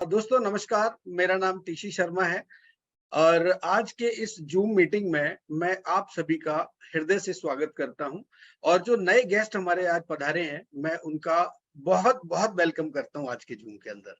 दोस्तों नमस्कार, मेरा नाम टीशी शर्मा है और आज के इस ज़ूम मीटिंग में मैं आप सभी का हृदय से स्वागत करता हूं और जो नए गेस्ट हमारे आज पधारे हैं, मैं उनका बहुत-बहुत वेलकम करता हूं आज के ज़ूम के अंदर।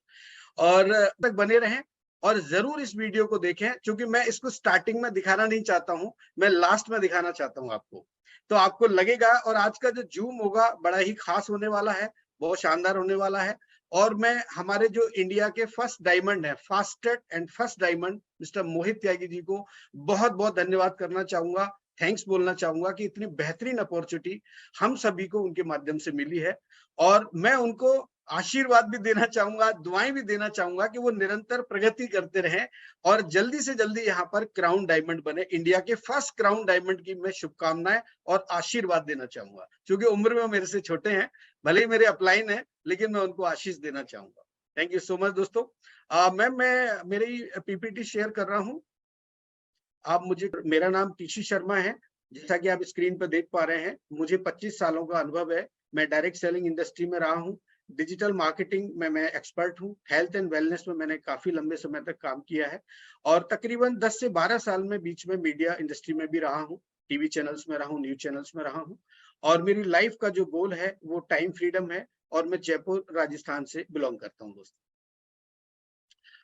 और तक बने रहें और ज़रूर इस वीडियो को देखें क्योंकि मैं इसको स्टार्टिंग में दिखाना नहीं चाहता हूं, मैं लास्ट में दिखाना चाहता हूं आपको। तो आपको लगेगा और आज का जो ज़ूम होगा बड़ा ही खास होने वाला है, बहुत शानदार होने वाला है और मैं हमारे जो इंडिया के फर्स्ट डायमंड है, fastest and first diamond Mr Mohit Tyagi ji को बहुत-बहुत धन्यवाद करना चाहूँगा, थैंक्स बोलना चाहूँगा कि इतनी बेहतरीन अपॉर्च्युनिटी हम सभी को उनके माध्यम से मिली है और मैं उनको आशीर्वाद भी देना चाहूँगा, दुआएँ भी देना चाहूँगा कि वो निरंतर प्रगति करते रहें और जल्दी से जल्दी यहाँ पर क्राउन डायमंड बने। इंडिया के फर्स्ट क्राउन डायमंड की मैं शुभकामनाएँ और आशीर्वाद देना चाहूँगा। क्योंकि उम्र में मेरे से छोटे हैं, भले ही मेरे अपलाइन हैं, लेकिन मैं उनको आशीष देना चाहूँगा। थैंक यू सो मच दोस्तों। मैम मैं मेरी पीपीटी शेयर कर रहा हूँ। आप मुझे मेरा नाम टीशी शर्मा है, जैसा कि आप स्क्रीन पर देख पा रहे हैं। मुझे 25 सालों का अनुभव है। मैं डायरेक्ट सेलिंग इंडस्ट्री में रहा हूँ। डिजिटल मार्केटिंग में मैं एक्सपर्ट हूँ। हेल्थ एंड वेलनेस में मैंने काफ़ी लंबे समय तक काम किया है और तकरीबन 10 से 12 साल में बीच में मीडिया इंडस्ट्री में भी रहा हूँ। टीवी चैनल्स में रहा हूँ, न्यूज़ चैनल्स में रहा हूँ और मेरी लाइफ का जो गोल है, वो टाइम फ्रीडम है और मैं जयपुर, राजस्थान से बिलॉन्ग करता हूँ दोस्तों।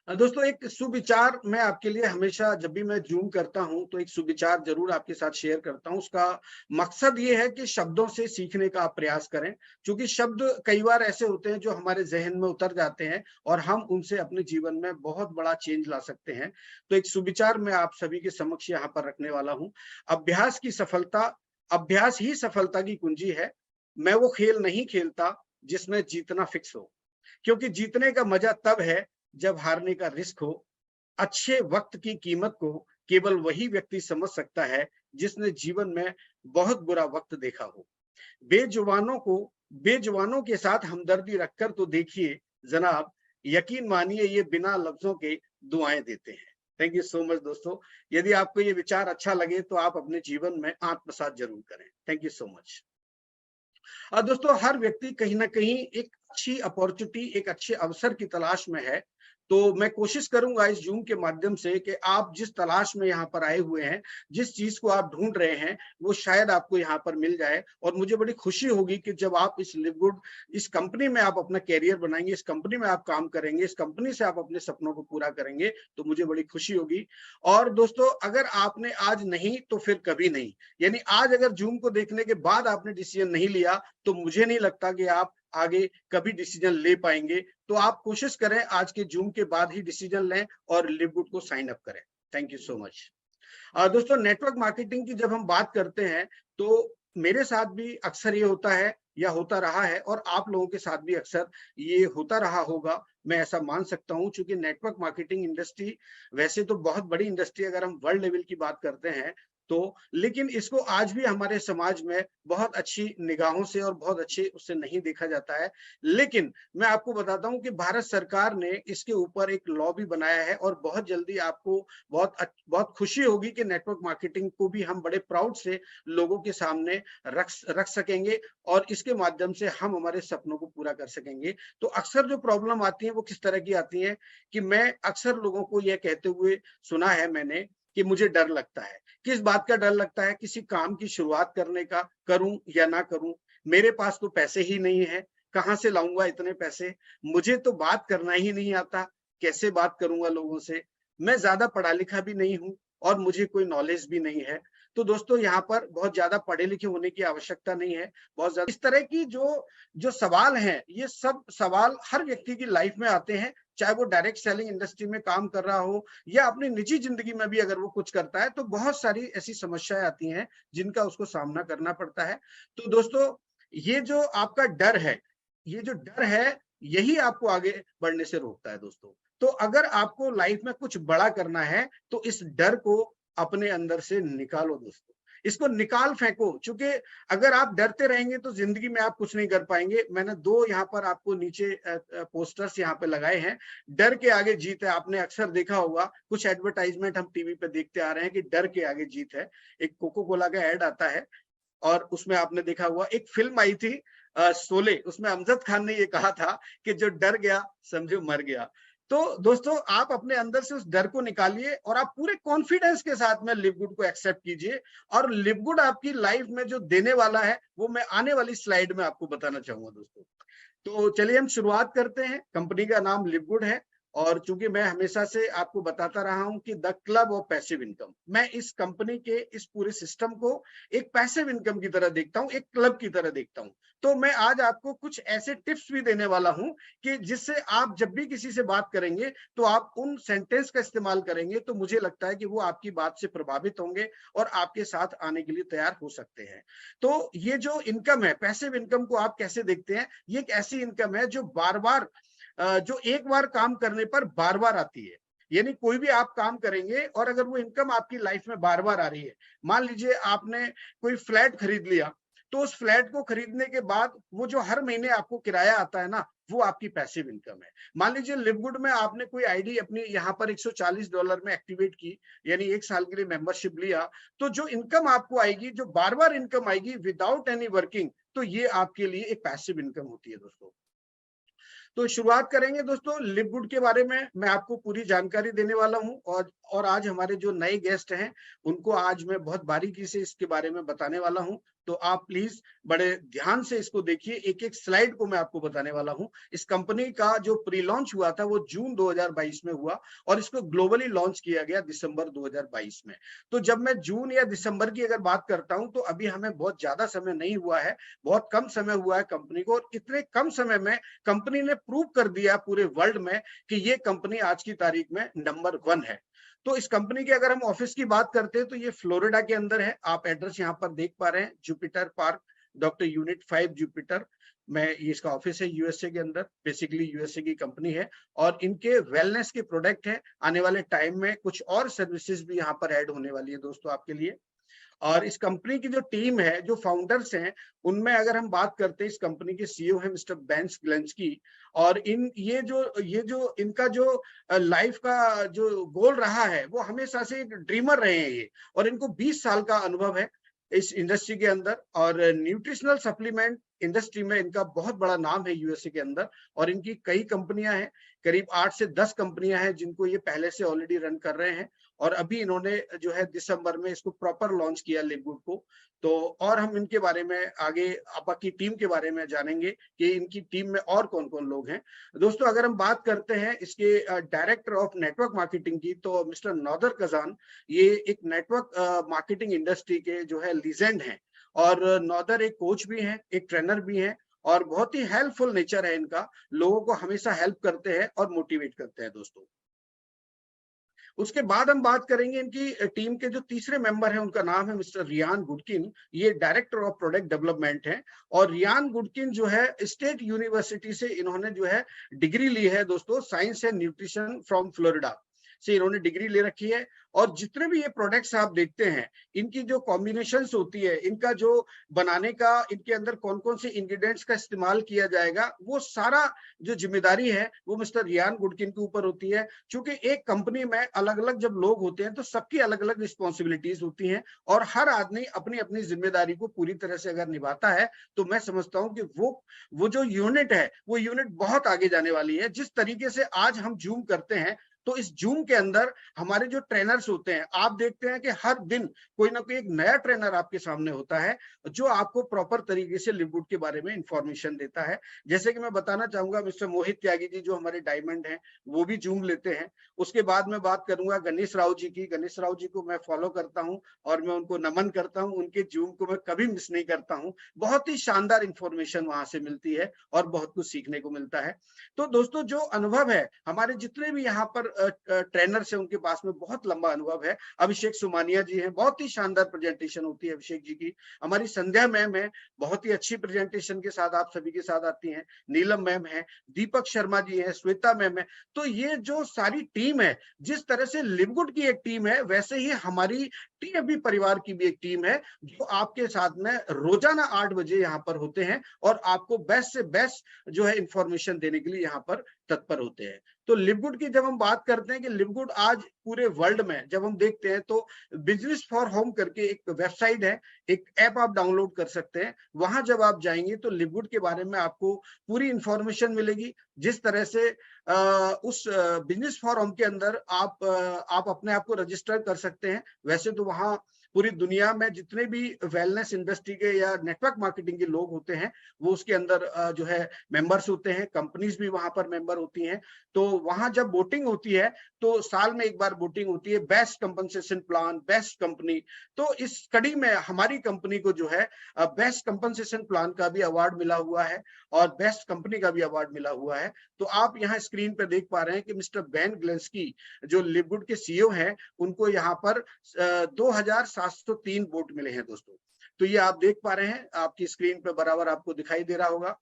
दोस्तों एक सुविचार मैं आपके लिए हमेशा जब भी मैं ज़ूम करता हूं तो एक सुविचार जरूर आपके साथ शेयर करता हूं। उसका मकसद ये है कि शब्दों से सीखने का आप प्रयास करें, क्योंकि शब्द कई बार ऐसे होते हैं जो हमारे जहन में उतर जाते हैं और हम उनसे अपने जीवन में बहुत बड़ा चेंज ला सकते हैं। तो एक सुविचार मैं आप सभी के समक्ष यहाँ पर रखने वाला हूँ। अभ्यास की सफलता, अभ्यास ही सफलता की कुंजी है। मैं वो खेल नहीं खेलता जिसमें जीतना फिक्स हो, क्योंकि जीतने का मजा तब है जब हारने का रिस्क हो। अच्छे वक्त की कीमत को केवल वही व्यक्ति समझ सकता है जिसने जीवन में बहुत बुरा वक्त देखा हो। बेजुबानों को बेजुबानों के साथ हमदर्दी रखकर तो देखिए जनाब, यकीन मानिए ये बिना लफ्जों के दुआएं देते हैं। थैंक यू सो मच दोस्तों। यदि आपको ये विचार अच्छा लगे तो आप अपने जीवन में आत्मसात जरूर करें। Thank you so much. दोस्तों हर व्यक्ति कहीं न कहीं एक अच्छी अपॉर्च्युनिटी, एक अच्छे अवसर की तलाश में है। तो मैं कोशिश करूँगा इस ज़ूम के माध्यम से कि आप जिस तलाश में यहाँ पर आए हुए हैं, जिस चीज़ को आप ढूँढ रहे हैं, वो शायद आपको यहाँ पर मिल जाए और मुझे बड़ी खुशी होगी कि जब आप इस लिव गुड, इस कंपनी में आप अपना करियर बनाएँगे, इस कंपनी में आप काम करेंगे, इस कंपनी से आप अपने सपनों को पूरा करेंगे, तो मुझे बड़ी खुशी होगी। और दोस्तों अगर आपने आज नहीं तो फिर कभी नहीं, यानी आज अगर ज़ूम को देखने के बाद आपने डिसीज़न नहीं लिया, तो मुझे नहीं लगता कि आप आगे कभी डिसीजन ले पाएंगे। तो आप कोशिश करें आज के जूम के बाद ही डिसीजन लें और लिव गुड को साइन अप करें। Thank you so much. दोस्तों नेटवर्क मार्केटिंग की जब हम बात करते हैं तो मेरे साथ भी अक्सर ये होता है या होता रहा है और आप लोगों के साथ भी अक्सर ये होता रहा होगा, मैं ऐसा मान सकता हूं। चूंकि नेटवर्क मार्केटिंग इंडस्ट्री वैसे तो बहुत बड़ी इंडस्ट्री, अगर हम वर्ल्ड लेवल की बात करते हैं तो, लेकिन इसको आज भी हमारे समाज में बहुत अच्छी निगाहों से और बहुत अच्छे उससे नहीं देखा जाता है। लेकिन मैं आपको बताता हूं कि भारत सरकार ने इसके ऊपर एक लॉ भी बनाया है और बहुत जल्दी आपको बहुत खुशी होगी कि नेटवर्क मार्केटिंग को भी हम बड़े प्राउड से लोगों के सामने रख सकेंगे और इसके माध्यम से हम हमारे सपनों को पूरा कर सकेंगे। तो अक्सर जो प्रॉब्लम आती है वो किस तरह की आती है कि मैं अक्सर लोगों को यह कहते हुए सुना है मैंने कि मुझे डर लगता है। किस बात का डर लगता है? किसी काम की शुरुआत करने का, करूं या ना करूं, मेरे पास तो पैसे ही नहीं है, कहां से लाऊंगा इतने पैसे, मुझे तो बात करना ही नहीं आता, कैसे बात करूंगा लोगों से, मैं ज्यादा पढ़ा लिखा भी नहीं हूं और मुझे कोई नॉलेज भी नहीं है। तो दोस्तों यहाँ पर बहुत ज्यादा पढ़े लिखे होने की आवश्यकता नहीं है। बहुत ज्यादा इस तरह की जो जो सवाल हैं, ये सब सवाल हर व्यक्ति की लाइफ में आते हैं, चाहे वो डायरेक्ट सेलिंग इंडस्ट्री में काम कर रहा हो या अपनी निजी जिंदगी में भी अगर वो कुछ करता है, तो बहुत सारी ऐसी समस्याएं आती हैं जिनका उसको सामना करना पड़ता है। तो दोस्तों ये जो आपका डर है, ये जो डर है, यही आपको आगे बढ़ने से रोकता है दोस्तों। तो अगर आपको लाइफ में कुछ बड़ा करना है तो इस डर को अपने अंदर से निकालो दोस्तों, इसको निकाल फेंको। क्योंकि अगर आप डरते रहेंगे तो जिंदगी में आप कुछ नहीं कर पाएंगे। मैंने दो यहाँ पर आपको नीचे पोस्टर्स यहाँ पे लगाए हैं, डर के आगे जीत है। आपने अक्सर देखा होगा कुछ एडवर्टाइजमेंट हम टीवी पे देखते आ रहे हैं कि डर के आगे जीत है। एक कोको कोला का एड आता है और उसमें आपने देखा हुआ एक फिल्म आई थी शोले, उसमें अमजद खान ने ये कहा था कि जो डर गया समझो मर गया। तो दोस्तों आप अपने अंदर से उस डर को निकालिए और आप पूरे कॉन्फिडेंस के साथ में लिवगुड को एक्सेप्ट कीजिए, और लिवगुड आपकी लाइफ में जो देने वाला है वो मैं आने वाली स्लाइड में आपको बताना चाहूंगा दोस्तों। तो चलिए हम शुरुआत करते हैं। कंपनी का नाम लिवगुड है, और चूंकि मैं हमेशा से आपको बताता रहा हूं कि the club of passive income, मैं इस कंपनी के इस पूरे सिस्टम को एक पैसिव इनकम की तरह देखता हूं, एक क्लब की तरह देखता हूं। तो मैं आज आपको कुछ ऐसे टिप्स भी देने वाला हूं कि जिससे आप जब भी किसी से बात करेंगे तो आप उन सेंटेंस का इस्तेमाल करेंगे तो मुझे लगता है कि वो आपकी बात से प्रभावित होंगे और आपके साथ आने के लिए तैयार हो सकते हैं। तो ये जो इनकम है, पैसिव इनकम को आप कैसे देखते हैं? ये एक ऐसी इनकम है जो बार बार जो एक बार काम करने पर बार बार आती है। यानी कोई भी आप काम करेंगे और अगर वो इनकम आपकी लाइफ में बार बार आ रही है, मान लीजिए आपने कोई फ्लैट खरीद लिया, तो उस फ्लैट को खरीदने के बाद वो जो हर महीने आपको किराया आता है ना, वो आपकी पैसिव इनकम है। मान लीजिए लिवगुड में आपने कोई आईडी अपनी यहाँ पर $140 में एक्टिवेट की, यानी 1 साल के लिए मेंबरशिप लिया, तो जो इनकम आपको आएगी, जो बार बार इनकम आएगी विदाउट एनी वर्किंग, तो ये आपके लिए एक पैसिव इनकम होती है दोस्तों। तो शुरुआत करेंगे दोस्तों लिवगुड के बारे में। मैं आपको पूरी जानकारी देने वाला हूं, और आज हमारे जो नए गेस्ट हैं उनको आज मैं बहुत बारीकी से इसके बारे में बताने वाला हूं। तो आप प्लीज बड़े ध्यान से इसको देखिए, एक एक स्लाइड को मैं आपको बताने वाला हूं। इस कंपनी का जो प्री लॉन्च हुआ था वो जून 2022 में हुआ, और इसको ग्लोबली लॉन्च किया गया दिसंबर 2022 में। तो जब मैं जून या दिसंबर की अगर बात करता हूं तो अभी हमें बहुत ज्यादा समय नहीं हुआ है, बहुत कम समय हुआ है कंपनी को, और इतने कम समय में कंपनी ने प्रूव कर दिया पूरे वर्ल्ड में कि ये कंपनी आज की तारीख में नंबर 1 है। तो इस कंपनी के अगर हम ऑफिस की बात करते हैं तो ये फ्लोरिडा के अंदर है। आप एड्रेस यहाँ पर देख पा रहे हैं, Jupiter park, doctor unit 5 Jupiter में ये इसका ऑफिस है यूएसए के अंदर। बेसिकली यूएसए की कंपनी है, और इनके वेलनेस के प्रोडक्ट है। आने वाले टाइम में कुछ और सर्विसेज भी यहाँ पर ऐड होने वाली है दोस्तों आपके लिए। और इस कंपनी की जो टीम है, जो फाउंडर्स हैं, उनमें अगर हम बात करते हैं, इस कंपनी के सीईओ हैं मिस्टर बेंस ग्लेंस्की, और ये जो इनका जो लाइफ का जो गोल रहा है वो हमेशा से एक ड्रीमर रहे हैं ये, और इनको 20 साल का अनुभव है इस इंडस्ट्री के अंदर, और न्यूट्रिशनल सप्लीमेंट इंडस्ट्री में इनका बहुत बड़ा नाम है यूएसए के अंदर। और इनकी कई कंपनियां हैं, करीब 8 से 10 कंपनियां हैं जिनको ये पहले से ऑलरेडी रन कर रहे हैं, और अभी इन्होंने जो है दिसंबर में इसको प्रॉपर लॉन्च किया लिवगुड को। तो और हम इनके बारे में आगे बाकी टीम के बारे में जानेंगे कि इनकी टीम में और कौन कौन लोग हैं। दोस्तों अगर हम बात करते हैं इसके डायरेक्टर ऑफ नेटवर्क मार्केटिंग की, तो मिस्टर नौदर कजान, ये एक नेटवर्क मार्केटिंग इंडस्ट्री के जो है लीजेंड हैं, और नौदर एक कोच भी हैं, एक ट्रेनर भी हैं, और बहुत ही हेल्पफुल नेचर है इनका, लोगों को हमेशा हेल्प करते हैं और मोटिवेट करते हैं दोस्तों। उसके बाद हम बात करेंगे इनकी टीम के जो तीसरे मेंबर हैं, उनका नाम है मिस्टर रियान गुडकिन। ये डायरेक्टर ऑफ प्रोडक्ट डेवलपमेंट हैं, और रियान गुडकिन जो है स्टेट यूनिवर्सिटी से इन्होंने जो है डिग्री ली है दोस्तों, science and nutrition from Florida से इन्होंने डिग्री ले रखी है। और जितने भी ये प्रोडक्ट्स आप देखते हैं, इनकी जो कॉम्बिनेशंस होती है, इनका जो बनाने का, इनके अंदर कौन कौन से इंग्रेडिएंट्स का इस्तेमाल किया जाएगा, वो सारा जो जिम्मेदारी है वो मिस्टर रियान गुडकिन के ऊपर होती है। क्योंकि एक कंपनी में अलग अलग जब लोग होते हैं तो सबकी अलग अलग रिस्पॉन्सिबिलिटीज होती हैं, और हर आदमी अपनी अपनी जिम्मेदारी को पूरी तरह से अगर निभाता है तो मैं समझता हूं कि वो जो यूनिट है, वो यूनिट बहुत आगे जाने वाली है। जिस तरीके से आज हम जूम करते हैं, तो इस जूम के अंदर हमारे जो ट्रेनर्स होते हैं, आप देखते हैं कि हर दिन कोई ना कोई एक नया ट्रेनर आपके सामने होता है जो आपको प्रॉपर तरीके से लिवगुड के बारे में इंफॉर्मेशन देता है। जैसे कि मैं बताना चाहूंगा, मिस्टर मोहित त्यागी जी जो हमारे डायमंड हैं, वो भी जूम लेते हैं। उसके बाद मैं बात करूंगा गणेश राव जी की। गणेश राव जी को मैं फॉलो करता हूं और मैं उनको नमन करता हूं, उनके जूम को मैं कभी मिस नहीं करता हूं। बहुत ही शानदार इंफॉर्मेशन वहां से मिलती है और बहुत कुछ सीखने को मिलता है। तो दोस्तों जो अनुभव है, हमारे जितने भी यहाँ पर ट्रेनर्स हैं उनके पास में बहुत लंबा अनुभव है। अभिषेक सुमानिया जी हैं, बहुत ही शानदार प्रेजेंटेशन होती है अभिषेक जी की। हमारी संध्या मैम है, बहुत ही अच्छी प्रेजेंटेशन के साथ आप सभी के साथ आती हैं। नीलम मैम है, दीपक शर्मा जी हैं, श्वेता मैम है। तो ये जो सारी टीम है, जिस तरह से लिवगुड की एक टीम है, वैसे ही हमारी टीएफबी परिवार की भी एक टीम है जो आपके साथ में रोजाना 8 बजे यहाँ पर होते हैं और आपको बेस्ट से बेस्ट जो है इंफॉर्मेशन देने के लिए यहाँ पर तत्पर होते हैं। तो लिवगुड की जब हम बात करते हैं कि लिवगुड आज पूरे वर्ल्ड में जब हम देखते हैं तो बिजनेस फॉर होम करके एक वेबसाइट है, एक ऐप आप डाउनलोड कर सकते हैं। वहां जब आप जाएंगे तो लिवगुड के बारे में आपको पूरी इंफॉर्मेशन मिलेगी। जिस तरह से उस बिजनेस फॉर होम के अंदर आप अपने आप को रजिस्टर कर सकते हैं। वैसे तो वहां पूरी दुनिया में जितने भी वेलनेस इंडस्ट्री के या नेटवर्क मार्केटिंग के लोग होते हैं वो उसके अंदर जो है मेंबर्स होते हैं, कंपनीज भी वहां पर मेंबर होती हैं। तो वहां जब वोटिंग होती है तो साल में एक बार वोटिंग होती है, best compensation plan, best company. तो इस कड़ी में हमारी कंपनी को जो है बेस्ट कंपनसेशन प्लान का भी अवार्ड मिला हुआ है और बेस्ट कंपनी का भी अवार्ड मिला हुआ है। तो आप यहाँ स्क्रीन पे देख पा रहे हैं कि मिस्टर बेन ग्लेंस्की जो लिवगुड के सीईओ हैं, उनको यहाँ पर 2703 वोट मिले हैं दोस्तों। तो ये आप देख पा रहे हैं, आपकी स्क्रीन पे बराबर आपको दिखाई दे रहा होगा।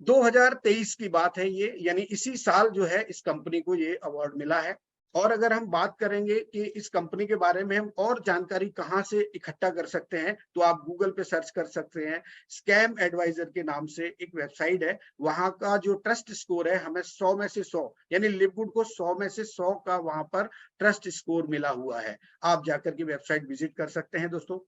2023 की बात है ये, यानी इसी साल जो है इस कंपनी को ये अवार्ड मिला है। और अगर हम बात करेंगे कि इस कंपनी के बारे में हम और जानकारी कहां से इकट्ठा कर सकते हैं, तो आप गूगल पे सर्च कर सकते हैं। स्कैम एडवाइजर के नाम से एक वेबसाइट है, वहां का जो ट्रस्ट स्कोर है हमें 100 में से 100, यानी लिवगुड को 100 में से 100 का वहां पर ट्रस्ट स्कोर मिला हुआ है। आप जाकर के वेबसाइट विजिट कर सकते हैं दोस्तों।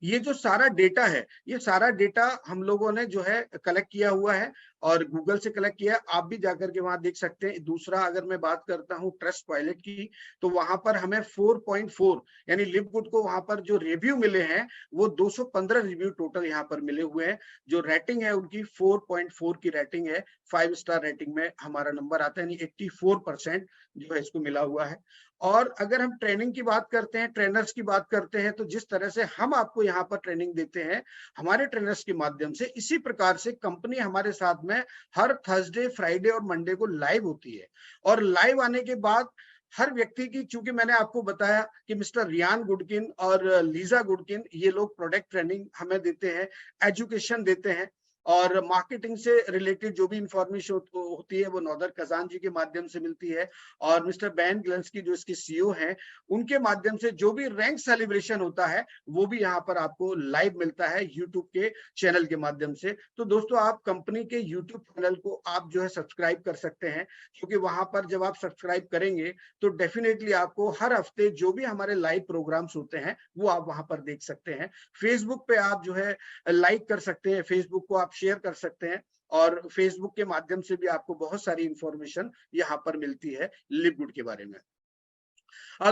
ये जो सारा डेटा है, ये सारा डेटा हम लोगों ने जो है कलेक्ट किया हुआ है और गूगल से कलेक्ट किया है। आप भी जाकर के वहां देख सकते हैं। दूसरा, अगर मैं बात करता हूं ट्रस्ट पायलट की, तो वहां पर हमें 4.4 यानी लिवगुड को वहां पर जो रिव्यू मिले हैं वो 215 रिव्यू टोटल यहाँ पर मिले हुए हैं। जो रेटिंग है उनकी 4.4 की रेटिंग है। 5 स्टार रेटिंग में हमारा नंबर आता है, यानी 84% जो है इसको मिला हुआ है। और अगर हम ट्रेनिंग की बात करते हैं, ट्रेनर्स की बात करते हैं, तो जिस तरह से हम आपको यहाँ पर ट्रेनिंग देते हैं हमारे ट्रेनर्स के माध्यम से, इसी प्रकार से कंपनी हमारे साथ में हर थर्सडे, फ्राइडे और मंडे को लाइव होती है। और लाइव आने के बाद हर व्यक्ति की, चूंकि मैंने आपको बताया कि मिस्टर रियान गुडकिन और लीजा गुडकिन ये लोग प्रोडक्ट ट्रेनिंग हमें देते हैं, एजुकेशन देते हैं। और मार्केटिंग से रिलेटेड जो भी इंफॉर्मेशन होती है वो नौदर खजान जी के माध्यम से मिलती है। और मिस्टर बैन ग्लेंस्की जो इसके सीईओ हैं, उनके माध्यम से जो भी रैंक सेलिब्रेशन होता है वो भी यहाँ पर आपको लाइव मिलता है यूट्यूब के चैनल के माध्यम से। तो दोस्तों, आप कंपनी के यूट्यूब चैनल को आप जो है सब्सक्राइब कर सकते हैं, क्योंकि वहां पर जब आप सब्सक्राइब करेंगे तो डेफिनेटली आपको हर हफ्ते जो भी हमारे लाइव प्रोग्राम्स होते हैं वो आप वहां पर देख सकते हैं। फेसबुक पे आप जो है लाइक कर सकते हैं, फेसबुक को आप शेयर कर सकते हैं और फेसबुक के माध्यम से भी आपको बहुत सारी इंफॉर्मेशन यहाँ पर मिलती है लिवगुड के बारे में।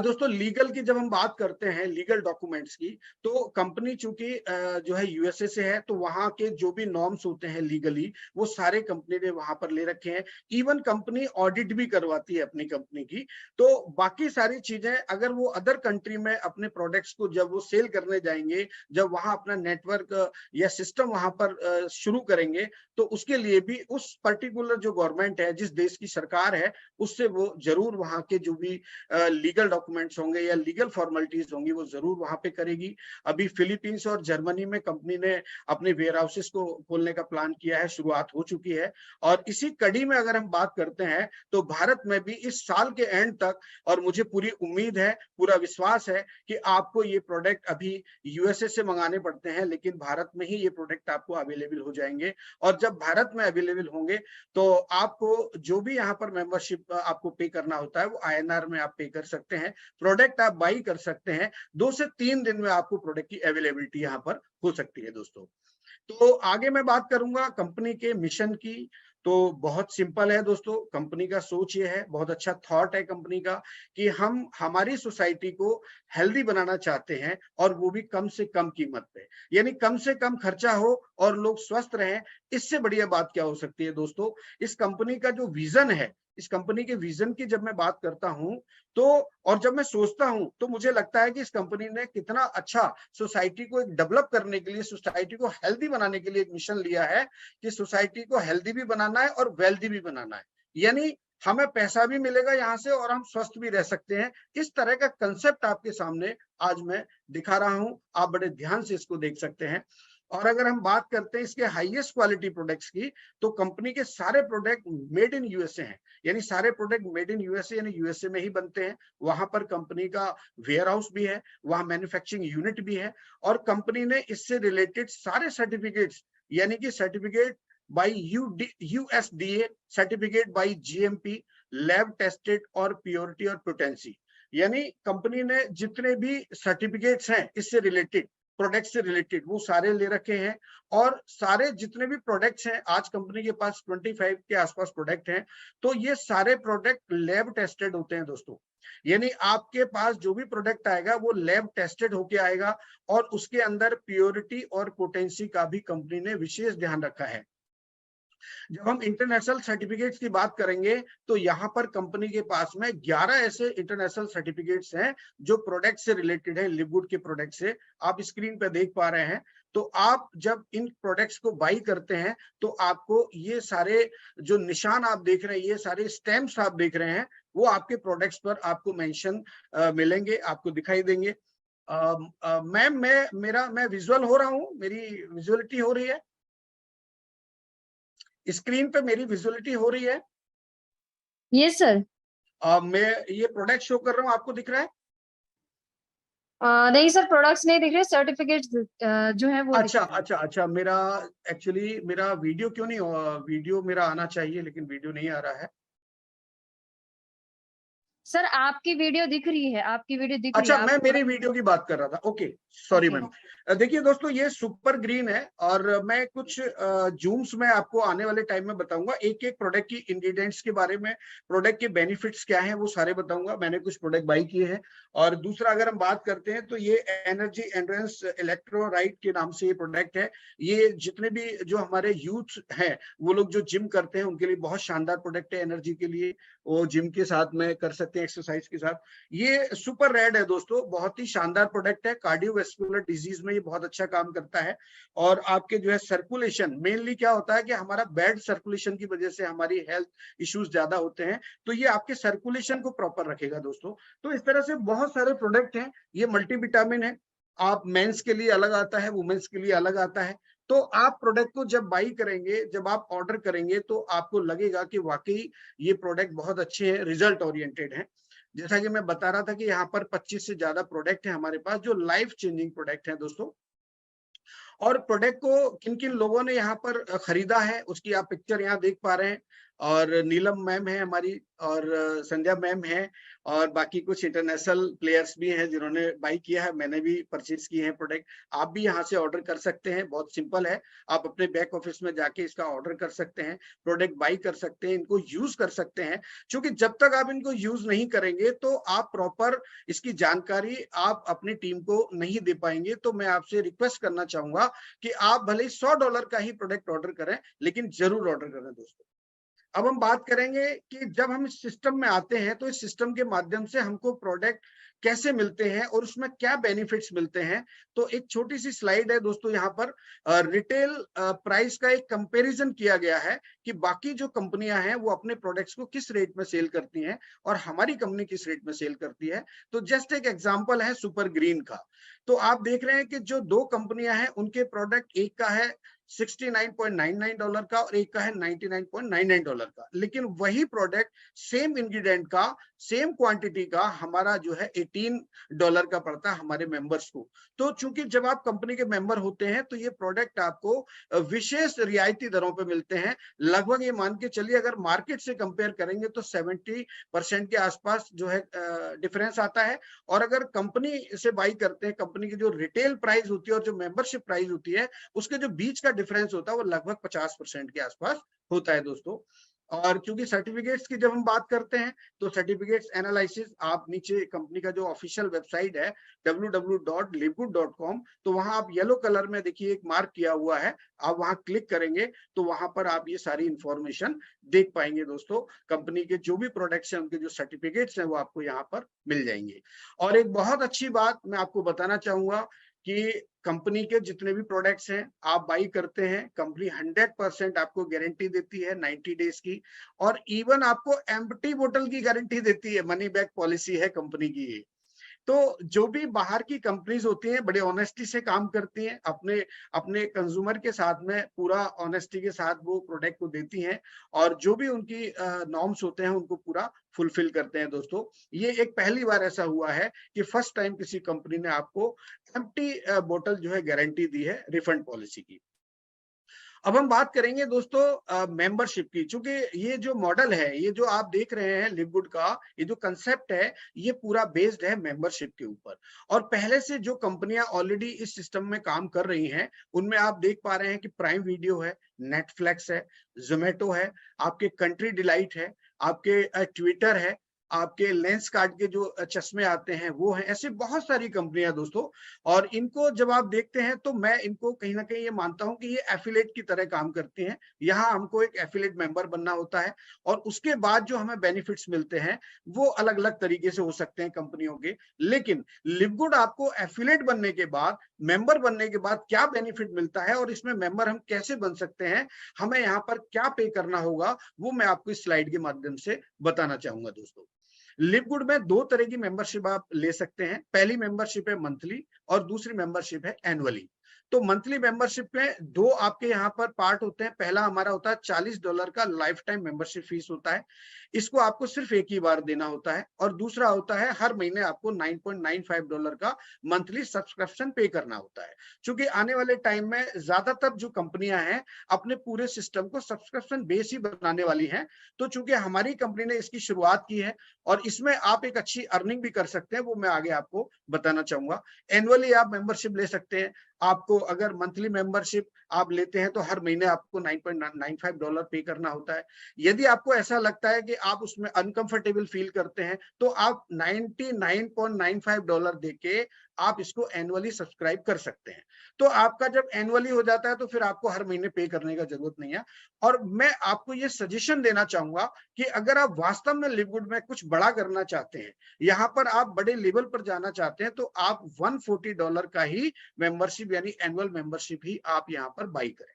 दोस्तों, लीगल की जब हम बात करते हैं, लीगल डॉक्यूमेंट्स की, तो कंपनी चूंकि जो है यूएसए से है, तो वहां के जो भी नॉर्म्स होते हैं लीगली वो सारे कंपनी ने वहां पर ले रखे हैं। इवन कंपनी ऑडिट भी करवाती है अपनी कंपनी की। तो बाकी सारी चीजें, अगर वो अदर कंट्री में अपने प्रोडक्ट्स को जब वो सेल करने जाएंगे, जब वहां अपना नेटवर्क या सिस्टम वहां पर शुरू करेंगे, तो उसके लिए भी उस पर्टिकुलर जो गवर्नमेंट है, जिस देश की सरकार है, उससे वो जरूर वहां के जो भी लीगल डॉक्यूमेंट्स होंगे या लीगल फॉर्मेलिटीज होंगी वो जरूर वहां पे करेगी। अभी फिलीपींस और जर्मनी में कंपनी ने अपने वेयर हाउसेस को खोलने का प्लान किया है, शुरुआत हो चुकी है। और इसी कड़ी में अगर हम बात करते हैं तो भारत में भी इस साल के एंड तक, और मुझे पूरी उम्मीद है, पूरा विश्वास है कि आपको ये प्रोडक्ट अभी यूएसए से मंगाने पड़ते हैं, लेकिन भारत में ही ये प्रोडक्ट आपको अवेलेबल हो जाएंगे। और जब भारत में अवेलेबल होंगे तो आपको जो भी यहाँ पर मेंबरशिप आपको पे करना होता है वो आईएनआर में आप पे कर सकते हैं। प्रोडक्ट आप बाई कर सकते हैं, 2 से 3 दिन में आपको प्रोडक्ट की अवेलेबिलिटी यहाँ पर हो सकती है दोस्तों। तो आगे मैं बात करूंगा कंपनी के मिशन की। तो बहुत सिंपल है दोस्तों, कंपनी का सोच ये है, बहुत अच्छा थॉट है कंपनी का, कि हम हमारी सोसाइटी को हेल्दी बनाना चाहते हैं और वो भी कम से कम कीमत पे, यानी कम से कम खर्चा हो और लोग स्वस्थ रहें। इससे बढ़िया बात क्या हो सकती है दोस्तों। इस कंपनी का जो विजन है, इस कंपनी के विजन की जब मैं बात करता हूं तो, और जब मैं सोचता हूं, तो मुझे लगता है कि इस कंपनी ने कितना अच्छा सोसाइटी को एक डेवलप करने के लिए, सोसाइटी को हेल्दी बनाने के लिए एक मिशन लिया है कि सोसाइटी को हेल्दी भी बनाना है और वेल्दी भी बनाना है। यानी हमें पैसा भी मिलेगा यहाँ से और हम स्वस्थ भी रह सकते हैं। इस तरह का कंसेप्ट आपके सामने आज मैं दिखा रहा हूं, आप बड़े ध्यान से इसको देख सकते हैं। और अगर हम बात करते हैं इसके हाईएस्ट क्वालिटी प्रोडक्ट्स की, तो कंपनी के सारे प्रोडक्ट मेड इन यूएसए हैं, यानी सारे प्रोडक्ट मेड इन यूएसए, यानी यूएसए में ही बनते हैं। वहां पर कंपनी का वेयर हाउस भी है, वहां मैन्युफैक्चरिंग यूनिट भी है, और कंपनी ने इससे रिलेटेड सारे सर्टिफिकेट्स, यानी कि certificate by USDA, certificate by GMP, lab tested और प्योरिटी और पोटेंसी। यानी कंपनी ने जितने भी सर्टिफिकेट्स हैं इससे रिलेटेड, प्रोडक्ट से रिलेटेड, वो सारे ले रखे हैं। और सारे जितने भी प्रोडक्ट्स हैं, आज कंपनी के पास 25 के आसपास प्रोडक्ट हैं, तो ये सारे प्रोडक्ट लैब टेस्टेड होते हैं दोस्तों। यानी आपके पास जो भी प्रोडक्ट आएगा वो लैब टेस्टेड होके आएगा, और उसके अंदर प्योरिटी और पोटेंसी का भी कंपनी ने विशेष ध्यान रखा है। जब हम इंटरनेशनल सर्टिफिकेट्स की बात करेंगे तो यहाँ पर कंपनी के पास में 11 ऐसे इंटरनेशनल सर्टिफिकेट्स हैं जो प्रोडक्ट से रिलेटेड है, लिवगुड के प्रोडक्ट से। आप स्क्रीन पर देख पा रहे हैं। तो आप जब इन प्रोडक्ट्स को बाई करते हैं तो आपको ये सारे जो निशान आप देख रहे हैं, ये सारे स्टैम्प्स आप देख रहे हैं, वो आपके प्रोडक्ट्स पर आपको मेंशन मिलेंगे, आपको दिखाई देंगे। मैम, मैं विजुअल हो रहा हूँ, मेरी विजुअलिटी हो रही है, स्क्रीन पे मेरी विजुअलिटी हो रही है? Yes sir. मैं ये प्रोडक्ट शो कर रहा हूँ, आपको दिख रहा है? नहीं सर, प्रोडक्ट्स नहीं दिख रहे, सर्टिफिकेट्स जो है वो अच्छा दिख रहे हैं। अच्छा अच्छा, मेरा एक्चुअली मेरा वीडियो क्यों नहीं, वीडियो मेरा आना चाहिए लेकिन वीडियो नहीं आ रहा है। सर आपकी वीडियो दिख रही है, आपकी वीडियो दिख रही है। अच्छा, मैं मेरी वीडियो की बात कर रहा था। Okay, sorry ma'am. देखिए दोस्तों, ये सुपर ग्रीन है और मैं कुछ जूम्स में आपको आने वाले टाइम में बताऊंगा, एक एक प्रोडक्ट की इंग्रेडिएंट्स के बारे में, प्रोडक्ट के बेनिफिट्स क्या हैं वो सारे बताऊंगा। मैंने कुछ प्रोडक्ट बाई किए हैं। और दूसरा अगर हम बात करते हैं तो ये एनर्जी एंड्रेंस इलेक्ट्रोलाइट के नाम से ये प्रोडक्ट है। ये जितने भी जो हमारे यूथ हैं, वो लोग जो जिम करते हैं उनके लिए बहुत शानदार प्रोडक्ट है। एनर्जी के लिए वो जिम के साथ में कर सकते हैं, एक्सरसाइज के साथ। ये सुपर रेड है दोस्तों, बहुत ही शानदार प्रोडक्ट है। कार्डियोवैस्कुलर डिजीज में ये बहुत अच्छा काम करता है। और आपके जो है सर्कुलेशन, मेनली क्या होता है कि हमारा बैड सर्कुलेशन की वजह से हमारी हेल्थ इश्यूज ज्यादा होते हैं, तो ये आपके सर्कुलेशन को प्रॉपर रखेगा दोस्तों। तो इस तरह से बहुत सारे प्रोडक्ट हैं। ये मल्टीविटामिन है। आप मेंस के लिए अलग आता है, वुमेन्स के लिए अलग आता है। तो आप प्रोडक्ट को जब बाई करेंगे, जब आप ऑर्डर करेंगे, तो आपको लगेगा कि वाकई ये प्रोडक्ट बहुत अच्छे हैं, रिजल्ट ओरिएंटेड है। जैसा कि मैं बता रहा था कि यहाँ पर 25 से ज्यादा प्रोडक्ट है हमारे पास जो लाइफ चेंजिंग प्रोडक्ट है दोस्तों। और प्रोडक्ट को किन किन लोगों ने यहाँ पर खरीदा है उसकी आप पिक्चर यहाँ देख पा रहे हैं। और नीलम मैम है हमारी, और संध्या मैम है, और बाकी कुछ इंटरनेशनल प्लेयर्स भी हैं जिन्होंने बाई किया है। मैंने भी परचेज किए हैं प्रोडक्ट। आप भी यहाँ से ऑर्डर कर सकते हैं, बहुत सिंपल है। आप अपने बैक ऑफिस में जाके इसका ऑर्डर कर सकते हैं, प्रोडक्ट बाई कर सकते हैं, इनको यूज कर सकते हैं। क्योंकि जब तक आप इनको यूज नहीं करेंगे तो आप प्रॉपर इसकी जानकारी आप अपनी टीम को नहीं दे पाएंगे। तो मैं आपसे रिक्वेस्ट करना चाहूंगा कि आप भले ही $100 का ही प्रोडक्ट ऑर्डर करें, लेकिन जरूर ऑर्डर करें दोस्तों। अब हम बात करेंगे कि जब हम इस सिस्टम में आते हैं तो इस सिस्टम के माध्यम से हमको प्रोडक्ट कैसे मिलते हैं और उसमें क्या बेनिफिट्स मिलते हैं। तो एक छोटी सी स्लाइड है दोस्तों, यहाँ पर रिटेल प्राइस का एक कंपैरिजन किया गया है कि बाकी जो कंपनियां हैं वो अपने प्रोडक्ट्स को किस रेट में सेल करती हैं और हमारी कंपनी किस रेट में सेल करती है। तो जस्ट एक एग्जांपल है सुपर ग्रीन का। तो आप देख रहे हैं कि जो दो कंपनियां हैं उनके प्रोडक्ट, एक का है $69.99 का और एक का है $99.99 का, लेकिन वही प्रोडक्ट सेम इंग्रेडिएंट का, सेम क्वांटिटी का हमारा जो है $18 का पड़ता है हमारे मेंबर्स को। तो चूंकि जब आप कंपनी के मेंबर होते हैं तो ये प्रोडक्ट आपको विशेष रियायती दरों पे मिलते हैं। लगभग ये मान के चलिए अगर मार्केट से कंपेयर करेंगे तो 70% के आसपास जो है डिफरेंस आता है। और अगर कंपनी से बाई करते हैं, कंपनी की जो रिटेल प्राइस होती है और जो मेंबरशिप प्राइस होती है, उसके जो बीच का डिफरेंस होता है वो लगभग 50% के आसपास होता है दोस्तों। और क्योंकि सर्टिफिकेट्स की जब हम बात करते हैं तो सर्टिफिकेट्स एनालिसिस, आप नीचे कंपनी का जो ऑफिशियल वेबसाइट है www.livgood.com, तो वहां आप येलो कलर में देखिए एक मार्क किया हुआ है, आप वहां क्लिक करेंगे तो वहां पर आप ये सारी इंफॉर्मेशन देख पाएंगे दोस्तों। कंपनी के जो भी प्रोडक्ट्स हैं उनके जो सर्टिफिकेट्स हैं वो आपको यहाँ पर मिल जाएंगे। और एक बहुत अच्छी बात मैं आपको बताना चाहूंगा कि कंपनी के जितने भी प्रोडक्ट्स हैं आप बाई करते हैं, कंपनी 100% आपको गारंटी देती है 90 डेज की। और इवन आपको एम्प्टी बोतल की गारंटी देती है, मनी बैक पॉलिसी है कंपनी की ये। तो जो भी बाहर की कंपनीज होती हैं बड़े ऑनेस्टी से काम करती हैं, अपने अपने कंज्यूमर के साथ में पूरा ऑनेस्टी के साथ वो प्रोडक्ट को देती हैं, और जो भी उनकी नॉर्म्स होते हैं उनको पूरा फुलफिल करते हैं दोस्तों। ये एक पहली बार ऐसा हुआ है कि फर्स्ट टाइम किसी कंपनी ने आपको एम्प्टी बोतल जो है गारंटी दी है रिफंड पॉलिसी की। अब हम बात करेंगे दोस्तों मेंबरशिप की। चूंकि ये जो मॉडल है, ये जो आप देख रहे हैं लिवगुड का, ये जो कंसेप्ट है, ये पूरा बेस्ड है मेंबरशिप के ऊपर। और पहले से जो कंपनियां ऑलरेडी इस सिस्टम में काम कर रही हैं, उनमें आप देख पा रहे हैं कि प्राइम वीडियो है, नेटफ्लिक्स है, जोमेटो है, आपके कंट्री डिलाइट है, आपके ट्विटर है, आपके लेंस कार्ड के जो चश्मे आते हैं वो हैं। ऐसे बहुत सारी कंपनियां दोस्तों, और इनको जब आप देखते हैं तो मैं इनको कहीं ना कहीं ये मानता हूं कि ये एफिलेट की तरह काम करती हैं। यहाँ हमको एक एफिलेट मेंबर बनना होता है और उसके बाद जो हमें बेनिफिट्स मिलते हैं वो अलग अलग तरीके से हो सकते हैं कंपनियों के। लेकिन लिवगुड आपको एफिलेट बनने के बाद, मेंबर बनने के बाद क्या बेनिफिट मिलता है और इसमें मेंबर हम कैसे बन सकते हैं, हमें यहाँ पर क्या पे करना होगा, वो मैं आपको इस स्लाइड के माध्यम से बताना चाहूंगा दोस्तों। लिवगुड में दो तरह की मेंबरशिप आप ले सकते हैं। पहली मेंबरशिप है मंथली और दूसरी मेंबरशिप है एनुअली। तो मंथली मेंबरशिप में दो आपके यहाँ पर पार्ट होते हैं। पहला हमारा होता है $40 का लाइफ टाइम मेंबरशिप फीस होता है, इसको आपको सिर्फ एक ही बार देना होता है। और दूसरा होता है हर महीने आपको $9.95 का मंथली सब्सक्रिप्शन पे करना होता है। क्योंकि आने वाले टाइम में ज्यादातर जो कंपनियां हैं अपने पूरे सिस्टम को सब्सक्रिप्शन बेस ही बनाने वाली हैं। तो चूंकि हमारी कंपनी ने इसकी शुरुआत की है और इसमें आप एक अच्छी अर्निंग भी कर सकते हैं, वो मैं आगे आपको बताना चाहूंगा। एनुअली आप मेंबरशिप ले सकते हैं। आपको अगर मंथली मेंबरशिप आप लेते हैं तो हर महीने आपको $9.95 पे करना होता है। यदि आपको ऐसा लगता है कि आप उसमें अनकंफर्टेबल फील करते हैं तो आप $99.95 देके आप इसको एनुअली सब्सक्राइब कर सकते हैं। तो आपका जब एनुअली हो जाता है तो फिर आपको हर महीने पे करने का जरूरत नहीं है। और मैं आपको ये सजेशन देना चाहूंगा कि अगर आप वास्तव में लिवगुड में कुछ बड़ा करना चाहते हैं, यहाँ पर आप बड़े लेवल पर जाना चाहते हैं, तो आप $140 का ही मेंबरशिप यानी एनुअल मेंबरशिप ही आप यहाँ पर बाई करें।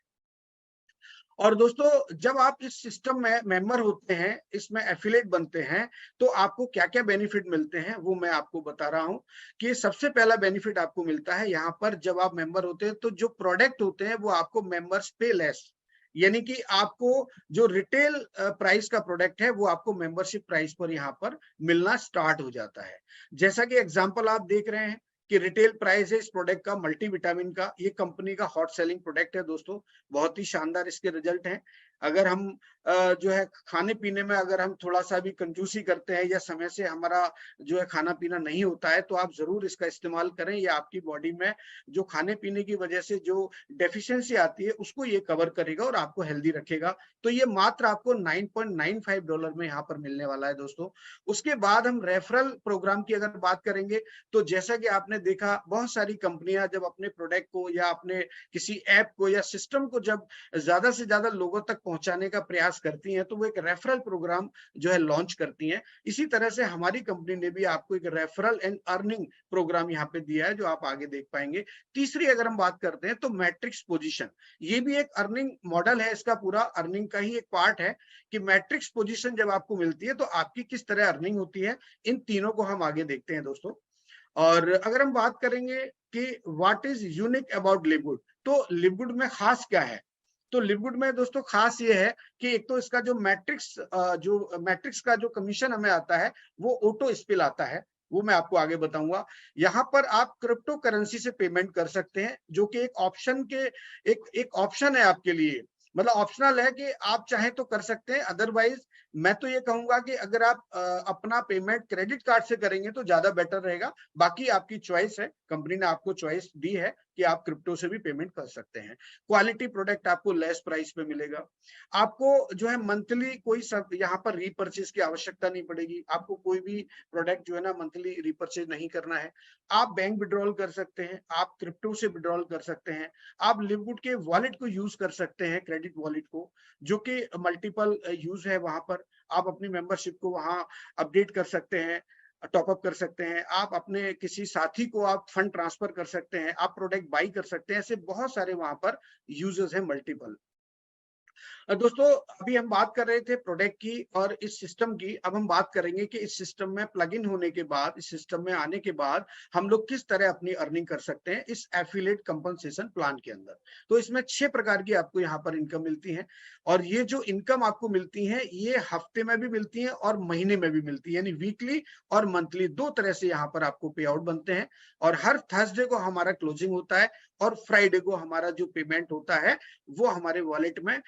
और दोस्तों जब आप इस सिस्टम में मेंबर होते हैं, इसमें एफिलेट बनते हैं, तो आपको क्या क्या बेनिफिट मिलते हैं वो मैं आपको बता रहा हूं। कि सबसे पहला बेनिफिट आपको मिलता है यहाँ पर, जब आप मेंबर होते हैं तो जो प्रोडक्ट होते हैं वो आपको मेंबर्स पे लेस, यानी कि आपको जो रिटेल प्राइस का प्रोडक्ट है वो आपको मेंबरशिप प्राइस पर यहाँ पर मिलना स्टार्ट हो जाता है। जैसा कि एग्जांपल आप देख रहे हैं कि रिटेल प्राइस है इस प्रोडक्ट का मल्टीविटामिन का, ये कंपनी का हॉट सेलिंग प्रोडक्ट है दोस्तों। बहुत ही शानदार इसके रिजल्ट हैं। अगर हम जो है खाने पीने में अगर हम थोड़ा सा भी कंजूसी करते हैं या समय से हमारा जो है खाना पीना नहीं होता है, तो आप जरूर इसका इस्तेमाल करें। ये आपकी बॉडी में जो खाने पीने की वजह से जो डेफिशिएंसी आती है उसको ये कवर करेगा और आपको हेल्दी रखेगा। तो ये मात्र आपको $9.95 में यहाँ पर मिलने वाला है दोस्तों। उसके बाद हम रेफरल प्रोग्राम की अगर बात करेंगे, तो जैसा कि आपने देखा बहुत सारी कंपनियां जब अपने प्रोडक्ट को या अपने किसी ऐप को या सिस्टम को जब ज्यादा से ज्यादा लोगों तक पहुंचाने का प्रयास करती हैं तो वो एक रेफरल प्रोग्राम जो है लॉन्च करती हैं। इसी तरह से हमारी कंपनी ने भी आपको एक रेफरल एंड अर्निंग प्रोग्राम यहाँ पे दिया है जो आप आगे देख पाएंगे। तीसरी अगर हम बात करते हैं तो मैट्रिक्स पोजीशन, ये भी एक अर्निंग मॉडल है। इसका पूरा अर्निंग का ही एक पार्ट है कि मैट्रिक्स पोजीशन जब आपको मिलती है तो आपकी किस तरह अर्निंग होती है। इन तीनों को हम आगे देखते हैं दोस्तों। और अगर हम बात करेंगे कि व्हाट इज यूनिक अबाउट लिवगुड, तो लिवगुड में खास क्या है, तो लिवगुड में दोस्तों खास ये है कि एक तो इसका जो मैट्रिक्स का जो कमीशन हमें आता है वो ऑटो स्पिल आता है, वो मैं आपको आगे बताऊंगा। यहाँ पर आप क्रिप्टो करेंसी से पेमेंट कर सकते हैं, जो कि एक ऑप्शन के एक ऑप्शन है आपके लिए। मतलब ऑप्शनल है कि आप चाहें तो कर सकते हैं, अदरवाइज मैं तो ये कहूंगा कि अगर आप अपना पेमेंट क्रेडिट कार्ड से करेंगे तो ज्यादा बेटर रहेगा। बाकी आपकी चॉइस है, कंपनी ने आपको चॉइस दी है कि आप क्रिप्टो से भी पेमेंट कर सकते हैं। क्वालिटी प्रोडक्ट आपको लेस प्राइस पे मिलेगा। आपको जो है मंथली कोई सब यहाँ पर रीपर्चेज की आवश्यकता नहीं पड़ेगी। आपको कोई भी प्रोडक्ट जो है ना मंथली रीपर्चेज नहीं करना है। आप बैंक विड्रॉल कर सकते हैं, आप क्रिप्टो से विड्रॉल कर सकते हैं, आप लिवगुड के वॉलेट को यूज कर सकते हैं, क्रेडिट वॉलेट को, जो कि मल्टीपल यूज है। वहां पर आप अपनी मेंबरशिप को वहां अपडेट कर सकते हैं, टॉपअप कर सकते हैं, आप अपने किसी साथी को आप फंड ट्रांसफर कर सकते हैं, आप प्रोडक्ट बाई कर सकते हैं। ऐसे बहुत सारे वहां पर यूजर्स हैं, मल्टीपल। दोस्तों अभी हम बात कर रहे थे प्रोडक्ट की और इस सिस्टम की। अब हम बात करेंगे कि इस सिस्टम में प्लग इन होने के बाद, इस सिस्टम में आने के बाद हम लोग किस तरह अपनी अर्निंग कर सकते हैं इस एफिलिएट कंपनसेशन प्लान के अंदर। तो इसमें 6 प्रकार की आपको यहाँ पर इनकम मिलती है और ये जो इनकम आपको मिलती है ये हफ्ते में भी मिलती है और महीने में भी मिलती है, यानी वीकली और मंथली 2 तरह से यहाँ पर आपको पे आउट बनते हैं। और हर थर्सडे को हमारा क्लोजिंग होता है और फ्राइडे को हमारा जो पेमेंट होता है वो हमारे वॉलेट में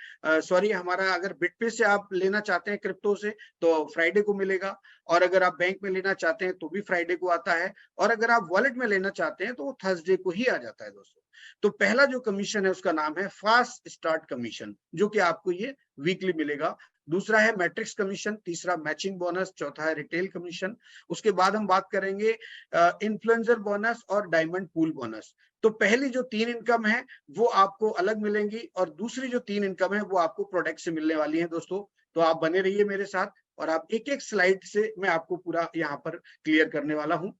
सॉरी हमारा अगर बिटपे से आप लेना चाहते हैं क्रिप्टो से तो फ्राइडे को मिलेगा, और अगर आप बैंक में लेना चाहते हैं तो भी फ्राइडे को आता है, और अगर आप वॉलेट में लेना चाहते हैं तो वो थर्सडे को ही आ जाता है दोस्तों। तो पहला जो कमीशन है उसका नाम है फास्ट स्टार्ट कमीशन, जो कि आपको ये वीकली मिलेगा। दूसरा है मैट्रिक्स कमीशन, तीसरा मैचिंग बोनस, चौथा है रिटेल कमीशन। उसके बाद हम बात करेंगे इन्फ्लुएंसर बोनस और डायमंड पूल बोनस। तो पहली जो 3 इनकम है वो आपको अलग मिलेंगी और दूसरी जो 3 इनकम है वो आपको प्रोडक्ट से मिलने वाली है दोस्तों। तो आप बने रहिए मेरे साथ और आप एक एक स्लाइड से मैं आपको पूरा यहाँ पर क्लियर करने वाला हूँ।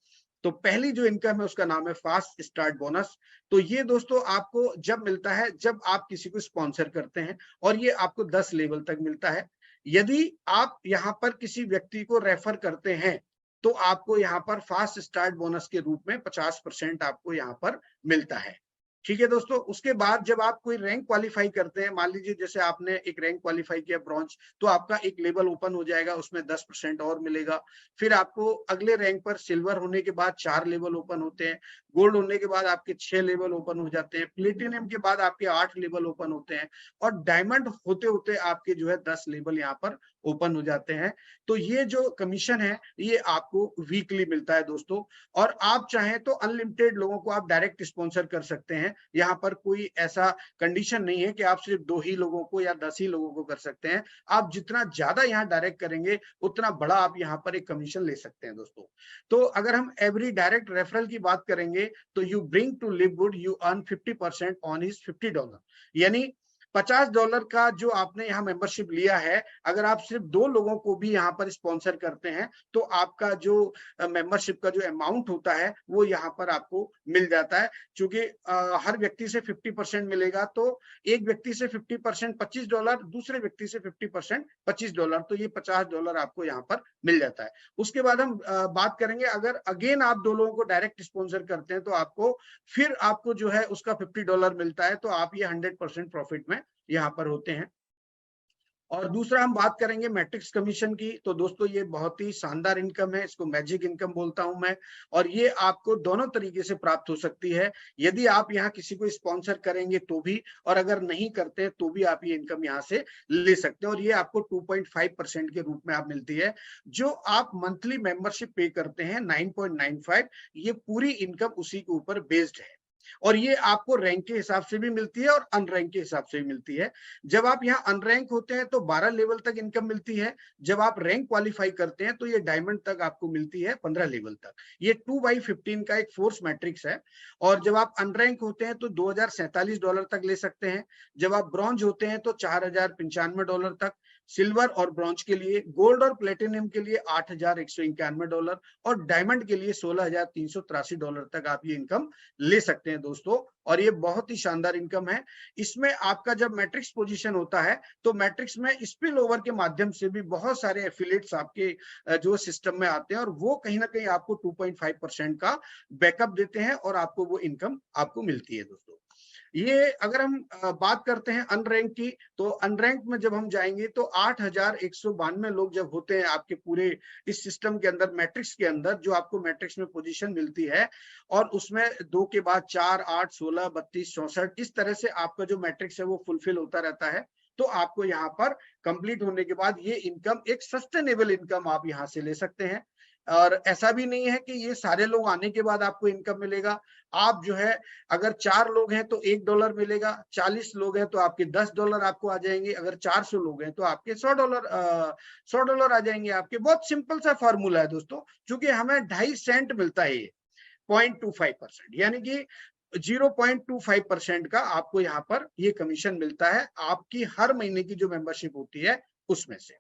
तो पहली जो इनकम है उसका नाम है फास्ट स्टार्ट बोनस। तो ये दोस्तों आपको जब मिलता है जब आप किसी को स्पॉन्सर करते हैं और ये आपको 10 लेवल तक मिलता है। यदि आप यहाँ पर किसी व्यक्ति को रेफर करते हैं तो आपको यहाँ पर फास्ट स्टार्ट बोनस के रूप में 50% आपको यहाँ पर मिलता है। ठीक है दोस्तों। उसके बाद जब आप कोई रैंक क्वालिफाई करते हैं, मान लीजिए जैसे आपने एक रैंक क्वालिफाई किया ब्रॉन्ज, तो आपका एक लेवल ओपन हो जाएगा, उसमें 10% और मिलेगा। फिर आपको अगले रैंक पर सिल्वर होने के बाद 4 लेवल ओपन होते हैं, गोल्ड होने के बाद आपके 6 लेवल ओपन हो जाते हैं, प्लेटिनियम के बाद आपके 8 लेवल ओपन होते हैं और डायमंड होते होते आपके जो है 10 लेवल यहाँ पर ओपन हो जाते हैं। तो ये जो कमीशन है ये आपको वीकली मिलता है दोस्तों। और आप चाहें तो अनलिमिटेड लोगों को आप डायरेक्ट स्पॉन्सर कर सकते हैं। यहाँ पर कोई ऐसा कंडीशन नहीं है कि आप सिर्फ 2 ही लोगों को या 10 ही लोगों को कर सकते हैं। आप जितना ज्यादा यहाँ डायरेक्ट करेंगे उतना बड़ा आप यहाँ पर एक कमीशन ले सकते हैं दोस्तों। तो अगर हम एवरी डायरेक्ट रेफरल की बात करेंगे तो you bring to live good you earn 50% on his $50, यानी $50 का जो आपने यहाँ मेंबरशिप लिया है, अगर आप सिर्फ 2 लोगों को भी यहाँ पर स्पॉन्सर करते हैं तो आपका जो मेंबरशिप का जो अमाउंट होता है वो यहाँ पर आपको मिल जाता है। क्योंकि हर व्यक्ति से 50% मिलेगा तो एक व्यक्ति से 50% $25, दूसरे व्यक्ति से 50% $25, तो ये $50 आपको यहाँ पर मिल जाता है। उसके बाद हम बात करेंगे अगर अगेन आप 2 लोगों को डायरेक्ट स्पॉन्सर करते हैं तो आपको फिर आपको जो है उसका $50 मिलता है, तो आप ये 100% प्रॉफिट में यहाँ पर होते हैं। और दूसरा हम बात करेंगे मैट्रिक्स कमीशन की। तो दोस्तों ये बहुत ही शानदार इनकम है, इसको मैजिक इनकम बोलता हूं मैं, और ये आपको दोनों तरीके से प्राप्त हो सकती है। यदि आप यहाँ किसी को स्पॉन्सर करेंगे तो भी, और अगर नहीं करते तो भी आप ये इनकम यहाँ से ले सकते हैं। और ये आपको 2.5% के रूप में आप मिलती है। जो आप मंथली मेंबरशिप पे करते हैं 9.95, ये पूरी इनकम उसी के ऊपर बेस्ड है। और ये आपको रैंक के हिसाब से भी मिलती है और अनरैंक के हिसाब से भी मिलती है। जब आप यहाँ अनरैंक होते हैं तो 12 लेवल तक इनकम मिलती है। जब आप रैंक क्वालिफाई करते हैं तो ये डायमंड तक आपको मिलती है 15 लेवल तक। ये 2/15 का एक फोर्स मैट्रिक्स है। और जब आप अनरैंक होते हैं तो $2047 तक ले सकते हैं। जब आप ब्रॉन्ज होते हैं तो $4095 तक, सिल्वर और ब्रॉन्ज के लिए, गोल्ड और प्लेटिनियम के लिए $8191 और डायमंड के लिए $16,383 तक आप ये इनकम ले सकते हैं दोस्तों। और ये बहुत ही शानदार इनकम है। इसमें आपका जब मैट्रिक्स पोजीशन होता है तो मैट्रिक्स में स्पिल ओवर के माध्यम से भी बहुत सारे एफिलिएट्स आपके जो सिस्टम में आते हैं और वो कहीं ना कहीं आपको 2.5% का बैकअप देते हैं और आपको वो इनकम आपको मिलती है दोस्तों। ये अगर हम बात करते हैं अनरैंक की, तो अनरैंक में जब हम जाएंगे तो 8,192 लोग जब होते हैं आपके पूरे इस सिस्टम के अंदर, मैट्रिक्स के अंदर, जो आपको मैट्रिक्स में पोजीशन मिलती है, और उसमें 2 के बाद 4, 8, 16, 32, 64 इस तरह से आपका जो मैट्रिक्स है वो फुलफिल होता रहता है। तो आपको यहाँ पर कंप्लीट होने के बाद ये इनकम एक सस्टेनेबल इनकम आप यहाँ से ले सकते हैं। और ऐसा भी नहीं है कि ये सारे लोग आने के बाद आपको इनकम मिलेगा। आप जो है अगर 4 लोग हैं तो $1 मिलेगा, 40 लोग हैं तो आपके $10 आपको आ जाएंगे, अगर 400 लोग हैं तो आपके $100 आ जाएंगे आपके। बहुत सिंपल सा फॉर्मूला है दोस्तों, क्योंकि हमें 2.5 सेंट मिलता है ये 0.25%, यानी कि 0.25% का आपको यहाँ पर ये कमीशन मिलता है आपकी हर महीने की जो मेंबरशिप होती है उसमें से।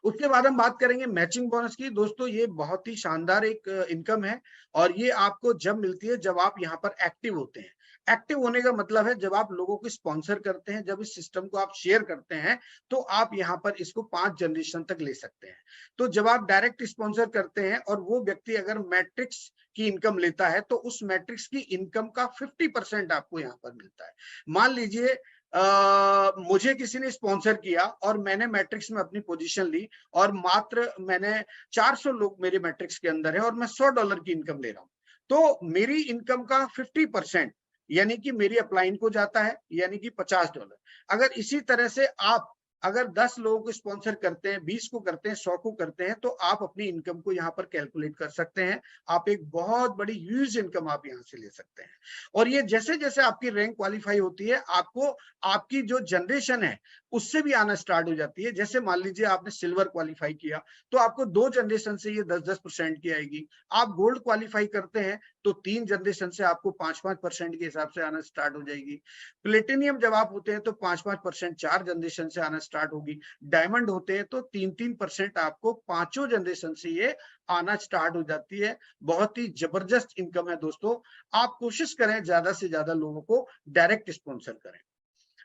उसके बाद हम बात करेंगे मैचिंग बोनस की। दोस्तों ये बहुत ही शानदार एक इनकम है और ये आपको जब मिलती है जब आप यहाँ पर एक्टिव होते हैं। एक्टिव होने का मतलब है जब आप लोगों को स्पॉन्सर करते हैं, जब इस सिस्टम को आप शेयर करते हैं, तो आप यहाँ पर इसको 5 जनरेशन तक ले सकते हैं। तो जब आप डायरेक्ट स्पॉन्सर करते हैं और वो व्यक्ति अगर मैट्रिक्स की इनकम लेता है, तो उस मैट्रिक्स की इनकम का 50% आपको यहाँ पर मिलता है। मान लीजिए मुझे किसी ने स्पॉन्सर किया और मैंने मैट्रिक्स में अपनी पोजीशन ली और मात्र मैंने 400 लोग मेरे मैट्रिक्स के अंदर है और मैं $100 की इनकम ले रहा हूं, तो मेरी इनकम का 50% यानी कि मेरी अपलाइन को जाता है, यानी कि $50। अगर इसी तरह से आप अगर 10 लोगों को स्पॉन्सर करते हैं, 20 को करते हैं, 100 को करते हैं, तो आप अपनी इनकम को यहाँ पर कैलकुलेट कर सकते हैं। आप एक बहुत बड़ी ह्यूज इनकम आप यहाँ से ले सकते हैं। और ये जैसे जैसे आपकी रैंक क्वालिफाई होती है, आपको आपकी जो जनरेशन है उससे भी आना स्टार्ट हो जाती है। जैसे मान लीजिए आपने सिल्वर क्वालिफाई किया, तो आपको 2 जनरेशन से ये 10-10% की आएगी। आप गोल्ड क्वालिफाई करते हैं तो 3 जनरेशन से आपको 5-5% के हिसाब से आना स्टार्ट हो जाएगी। प्लेटिनियम जब आप होते हैं तो 5-5% 4 जनरेशन से आना स्टार्ट होगी। डायमंड होते हैं तो 3-3% आपको 5 जनरेशन से ये आना स्टार्ट हो जाती है। बहुत ही जबरदस्त इनकम है दोस्तों। आप कोशिश करें ज्यादा से ज्यादा लोगों को डायरेक्ट स्पॉन्सर करें।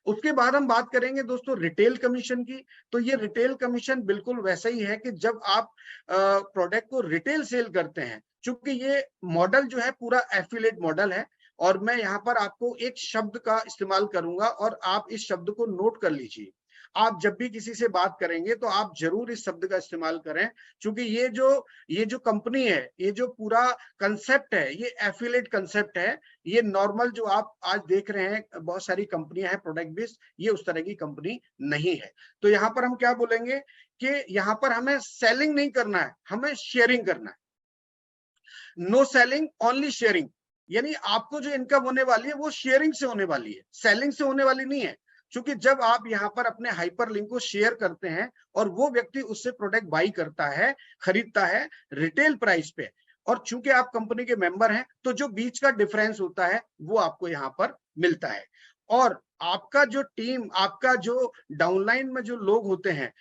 उसके बाद हम बात करेंगे दोस्तों रिटेल कमीशन की। तो ये रिटेल कमीशन बिल्कुल वैसा ही है कि जब आप प्रोडक्ट को रिटेल सेल करते हैं, क्योंकि ये मॉडल जो है पूरा एफिलिएट मॉडल है। और मैं यहाँ पर आपको एक शब्द का इस्तेमाल करूंगा और आप इस शब्द को नोट कर लीजिए। आप जब भी किसी से बात करेंगे तो आप जरूर इस शब्द का इस्तेमाल करें, क्योंकि ये जो कंपनी है, ये जो पूरा कंसेप्ट है, ये एफिलिएट कंसेप्ट है। ये नॉर्मल जो आप आज देख रहे हैं बहुत सारी कंपनियां हैं प्रोडक्ट बेस्ड, ये उस तरह की कंपनी नहीं है। तो यहाँ पर हम क्या बोलेंगे कि यहाँ पर हमें सेलिंग नहीं करना है, हमें शेयरिंग करना है। नो सेलिंग ओनली शेयरिंग, यानी आपको जो इनकम होने वाली है वो शेयरिंग से होने वाली है, सेलिंग से होने वाली नहीं है। क्योंकि जब आप यहाँ पर अपने हाइपर लिंक को शेयर करते हैं और वो व्यक्ति उससे प्रोडक्ट बाई करता है, खरीदता है रिटेल प्राइस पे, और चूंकि आप कंपनी के मेंबर हैं, तो जो बीच का डिफरेंस होता है वो आपको यहाँ पर मिलता है। और आपका जो टीम, आपका जो डाउनलाइन में जो लोग होते हैं,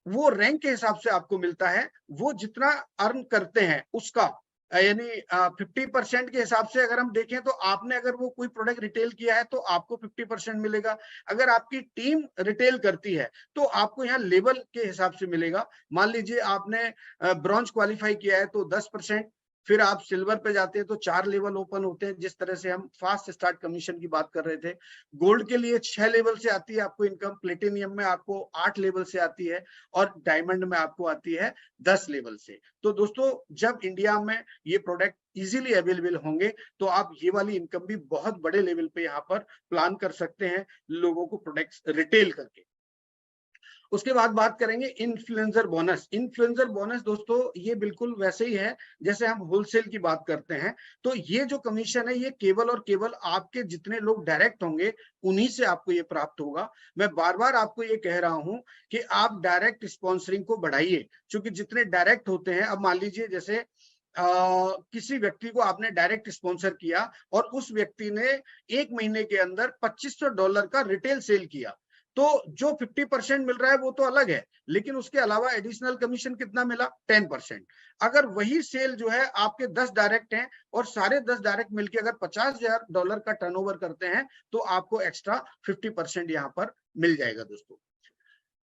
वो रैंक के हिसाब से आपको मिलता है। वो जितना अर्न करते हैं उसका यानी 50% के हिसाब से अगर हम देखें तो आपने अगर वो कोई प्रोडक्ट रिटेल किया है तो आपको 50% मिलेगा। अगर आपकी टीम रिटेल करती है तो आपको यहाँ लेवल के हिसाब से मिलेगा। मान लीजिए आपने ब्रॉन्ज क्वालिफाई किया है तो 10%, फिर आप सिल्वर पे जाते हैं तो 4 लेवल ओपन होते हैं, जिस तरह से हम फास्ट स्टार्ट कमीशन की बात कर रहे थे। गोल्ड के लिए 6 लेवल से आती है आपको इनकम, प्लेटिनियम में आपको 8 लेवल से आती है और डायमंड में आपको आती है 10 लेवल से। तो दोस्तों जब इंडिया में ये प्रोडक्ट इजीली अवेलेबल होंगे तो आप ये वाली इनकम भी बहुत बड़े लेवल पे यहाँ पर प्लान कर सकते हैं लोगों को प्रोडक्ट्स रिटेल करके। उसके बाद बात करेंगे इन्फ्लुएंसर बोनस। इन्फ्लुएंसर बोनस दोस्तों ये बिल्कुल वैसे ही है जैसे हम होलसेल की बात करते हैं। तो ये जो कमीशन है ये केवल और केवल आपके जितने लोग डायरेक्ट होंगे उन्हीं से आपको ये प्राप्त होगा। मैं बार बार आपको ये कह रहा हूं कि आप डायरेक्ट स्पॉन्सरिंग को बढ़ाइए, क्योंकि जितने डायरेक्ट होते हैं, अब मान लीजिए जैसे किसी व्यक्ति को आपने डायरेक्ट स्पॉन्सर किया और उस व्यक्ति ने 1 महीने के अंदर $2500 का रिटेल सेल किया, तो जो 50% मिल रहा है वो तो अलग है, लेकिन उसके अलावा एडिशनल कमीशन कितना मिला? 10%। अगर वही सेल जो है आपके 10 डायरेक्ट हैं और सारे 10 डायरेक्ट मिलके अगर $50,000 का टर्नओवर करते हैं तो आपको एक्स्ट्रा 50% यहाँ पर मिल जाएगा दोस्तों।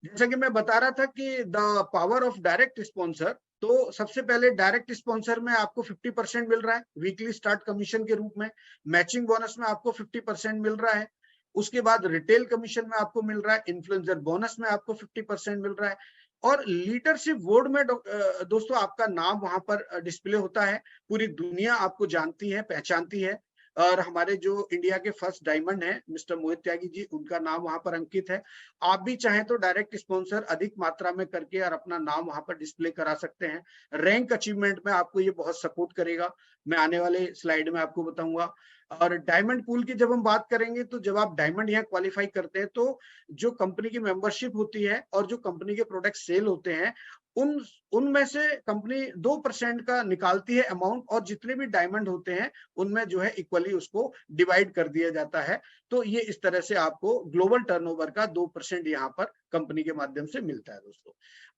जैसा कि मैं बता रहा था कि the power of direct sponsor, तो सबसे पहले डायरेक्ट स्पॉन्सर में आपको 50% मिल रहा है वीकली स्टार्ट कमीशन के रूप में। मैचिंग बोनस में आपको 50% मिल रहा है। उसके बाद रिटेल कमीशन में आपको मिल रहा है। इन्फ्लुएंसर बोनस में आपको 50% मिल रहा है। और लीडरशिप बोर्ड में दोस्तों आपका नाम वहां पर डिस्प्ले होता है। पूरी दुनिया आपको जानती है, पहचानती है। और हमारे जो इंडिया के फर्स्ट डायमंड हैं मिस्टर मोहित त्यागी जी, उनका नाम वहां पर अंकित है। आप भी चाहें तो डायरेक्ट स्पॉन्सर अधिक मात्रा में करके और अपना नाम वहां पर डिस्प्ले करा सकते हैं। रैंक अचीवमेंट में आपको ये बहुत सपोर्ट करेगा, मैं आने वाले स्लाइड में आपको बताऊंगा। और डायमंड पूल की जब हम बात करेंगे तो जब आप डायमंड यहाँ क्वालिफाई करते हैं तो जो कंपनी की मेंबरशिप होती है और जो कंपनी के प्रोडक्ट सेल होते हैं उनमें से कंपनी 2% का निकालती है अमाउंट, और जितने भी डायमंड होते हैं उनमें जो है इक्वली उसको डिवाइड कर दिया जाता है। तो ये इस तरह से आपको ग्लोबल टर्नओवर का 2% यहाँ पर कंपनी के माध्यम से मिलता है दोस्तों।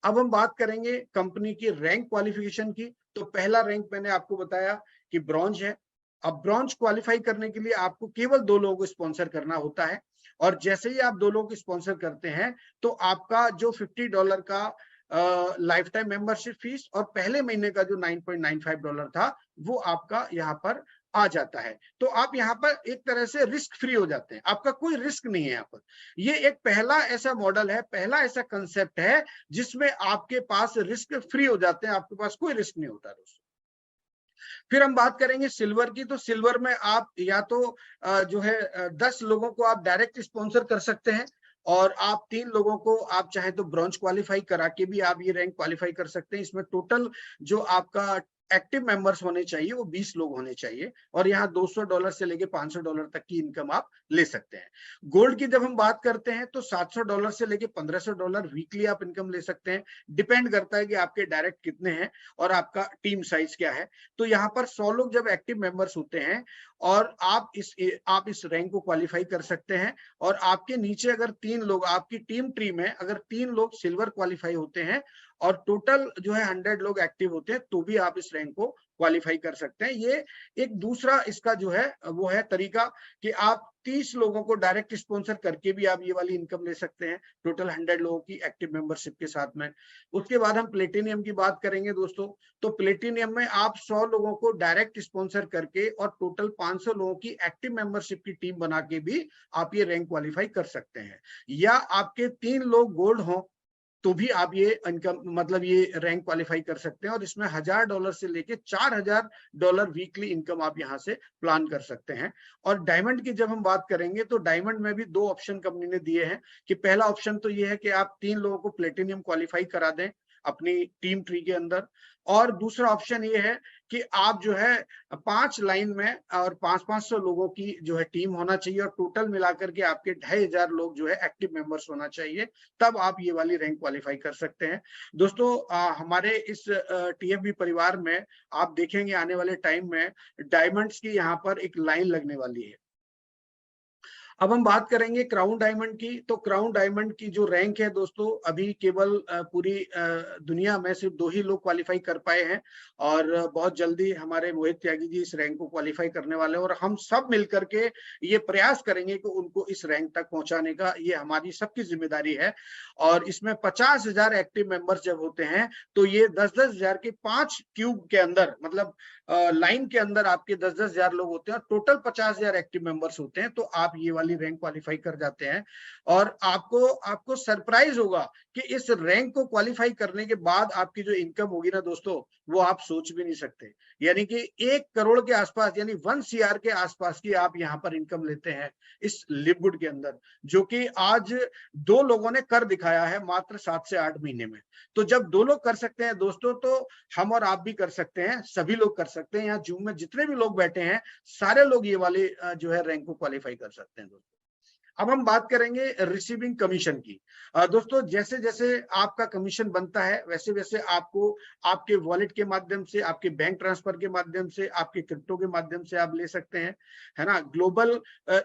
अब हम बात करेंगे कंपनी की रैंक क्वालिफिकेशन की। तो पहला रैंक मैंने आपको बताया कि ब्रॉन्ज है। अब ब्रॉन्ज क्वालिफाई करने के लिए आपको केवल 2 लोगों को स्पॉन्सर करना होता है, और जैसे ही आप 2 लोगों को स्पॉन्सर करते हैं तो आपका जो $50 का लाइफ टाइम मेंबरशिप फीस और पहले महीने का जो $9.95 था वो आपका यहाँ पर आ जाता है। तो आप यहाँ पर एक तरह से रिस्क फ्री हो जाते हैं, आपका कोई रिस्क नहीं है यहाँ पर। ये एक पहला ऐसा मॉडल है, पहला ऐसा कंसेप्ट है जिसमें आपके पास रिस्क फ्री हो जाते हैं, आपके पास कोई रिस्क नहीं होता दोस्तों। फिर हम बात करेंगे सिल्वर की। तो सिल्वर में आप या तो जो है 10 लोगों को आप डायरेक्ट स्पॉन्सर कर सकते हैं, और आप 3 लोगों को आप चाहे तो ब्रॉन्ज क्वालिफाई करा के भी आप ये रैंक क्वालिफाई कर सकते हैं। इसमें टोटल जो आपका एक्टिव मेंबर्स होने चाहिए वो 20 लोग होने चाहिए, और यहाँ $200 से लेके $500 तक की इनकम आप ले सकते हैं। गोल्ड की जब हम बात करते हैं तो $700 से लेके $1500 वीकली आप इनकम ले सकते हैं। डिपेंड करता है कि आपके डायरेक्ट कितने हैं और आपका टीम साइज क्या है। तो यहाँ पर 100 लोग जब एक्टिव मेंबर्स होते हैं और आप इस रैंक को क्वालिफाई कर सकते हैं, और आपके नीचे अगर 3 लोग, आपकी टीम ट्री में अगर 3 लोग सिल्वर क्वालिफाई होते हैं और टोटल जो है 100 लोग एक्टिव होते हैं, तो भी आप इस रैंक को क्वालिफाई कर सकते हैं। ये एक दूसरा इसका जो है वो है तरीका कि आप 30 लोगों को डायरेक्ट स्पॉन्सर करके भी आप ये वाली इनकम ले सकते हैं, टोटल 100 लोगों की एक्टिव मेंबरशिप के साथ में। उसके बाद हम प्लेटिनियम की बात करेंगे दोस्तों। तो प्लेटिनियम में आप 100 लोगों को डायरेक्ट स्पॉन्सर करके और टोटल 500 लोगों की एक्टिव मेंबरशिप की टीम बना के भी आप ये रैंक क्वालिफाई कर सकते हैं। या आपके 3 लोग गोल्ड हों तो भी आप ये इनकम मतलब ये रैंक क्वालिफाई कर सकते हैं, और इसमें $1000 से लेके $4000 वीकली इनकम आप यहाँ से प्लान कर सकते हैं। और डायमंड की जब हम बात करेंगे तो डायमंड में भी 2 ऑप्शन कंपनी ने दिए हैं कि पहला ऑप्शन तो ये है कि आप 3 लोगों को प्लेटिनियम क्वालिफाई करा दें अपनी टीम ट्री के अंदर, और दूसरा ऑप्शन ये है कि आप जो है 5 लाइन में और 500 लोगों की जो है टीम होना चाहिए, और टोटल मिलाकर के आपके 2500 लोग जो है एक्टिव मेंबर्स होना चाहिए, तब आप ये वाली रैंक क्वालिफाई कर सकते हैं। दोस्तों हमारे इस टीएफबी परिवार में आप देखेंगे आने वाले टाइम में डायमंड्स की यहाँ पर एक लाइन लगने वाली है। अब हम बात करेंगे क्राउन डायमंड की। तो क्राउन डायमंड की जो रैंक है दोस्तों, अभी केवल पूरी दुनिया में सिर्फ 2 ही लोग क्वालिफाई कर पाए हैं, और बहुत जल्दी हमारे मोहित त्यागी जी इस रैंक को क्वालिफाई करने वाले हैं, और हम सब मिलकर के ये प्रयास करेंगे कि उनको इस रैंक तक पहुंचाने का ये हमारी सबकी जिम्मेदारी है। और इसमें 50,000 एक्टिव मेंबर्स जब होते हैं तो ये 10-10 हजार के 5 क्यूब के अंदर, मतलब लाइन के अंदर आपके 10-10 हजार लोग होते हैं, और टोटल 50,000 एक्टिव मेंबर्स होते हैं, तो आप ये वाली रैंक क्वालिफाई कर जाते हैं। और आपको सरप्राइज होगा कि इस रैंक को क्वालिफाई करने के बाद आपकी जो इनकम होगी ना दोस्तों, वो आप सोच भी नहीं सकते। यानी कि 1 करोड़ के आसपास, यानी 1 CR के आसपास की आप यहाँ पर इनकम लेते हैं इस लिवगुड के अंदर, जो कि आज 2 लोगों ने कर दिखाया है मात्र 7 से 8 महीने में। तो जब 2 लोग कर सकते हैं दोस्तों, तो हम और आप भी कर सकते हैं, सभी लोग कर सकते हैं। यहाँ जूम में जितने भी लोग बैठे हैं सारे लोग ये वाले जो है रैंक को क्वालिफाई कर सकते हैं दोस्तों। अब हम बात करेंगे रिसीविंग कमीशन की। दोस्तों जैसे जैसे आपका कमीशन बनता है वैसे वैसे आपको आपके वॉलेट के माध्यम से, आपके बैंक ट्रांसफर के माध्यम से, आपके क्रिप्टो के माध्यम से आप ले सकते हैं, है ना। ग्लोबल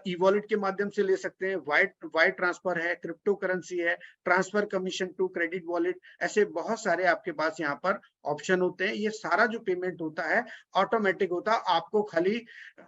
ई वॉलेट के माध्यम से ले सकते हैं, वाइट ट्रांसफर है, क्रिप्टो करेंसी है, transfer commission to credit wallet, ऐसे बहुत सारे आपके पास यहाँ पर ऑप्शन होते हैं। ये सारा जो पेमेंट होता है ऑटोमेटिक होता है, आपको खाली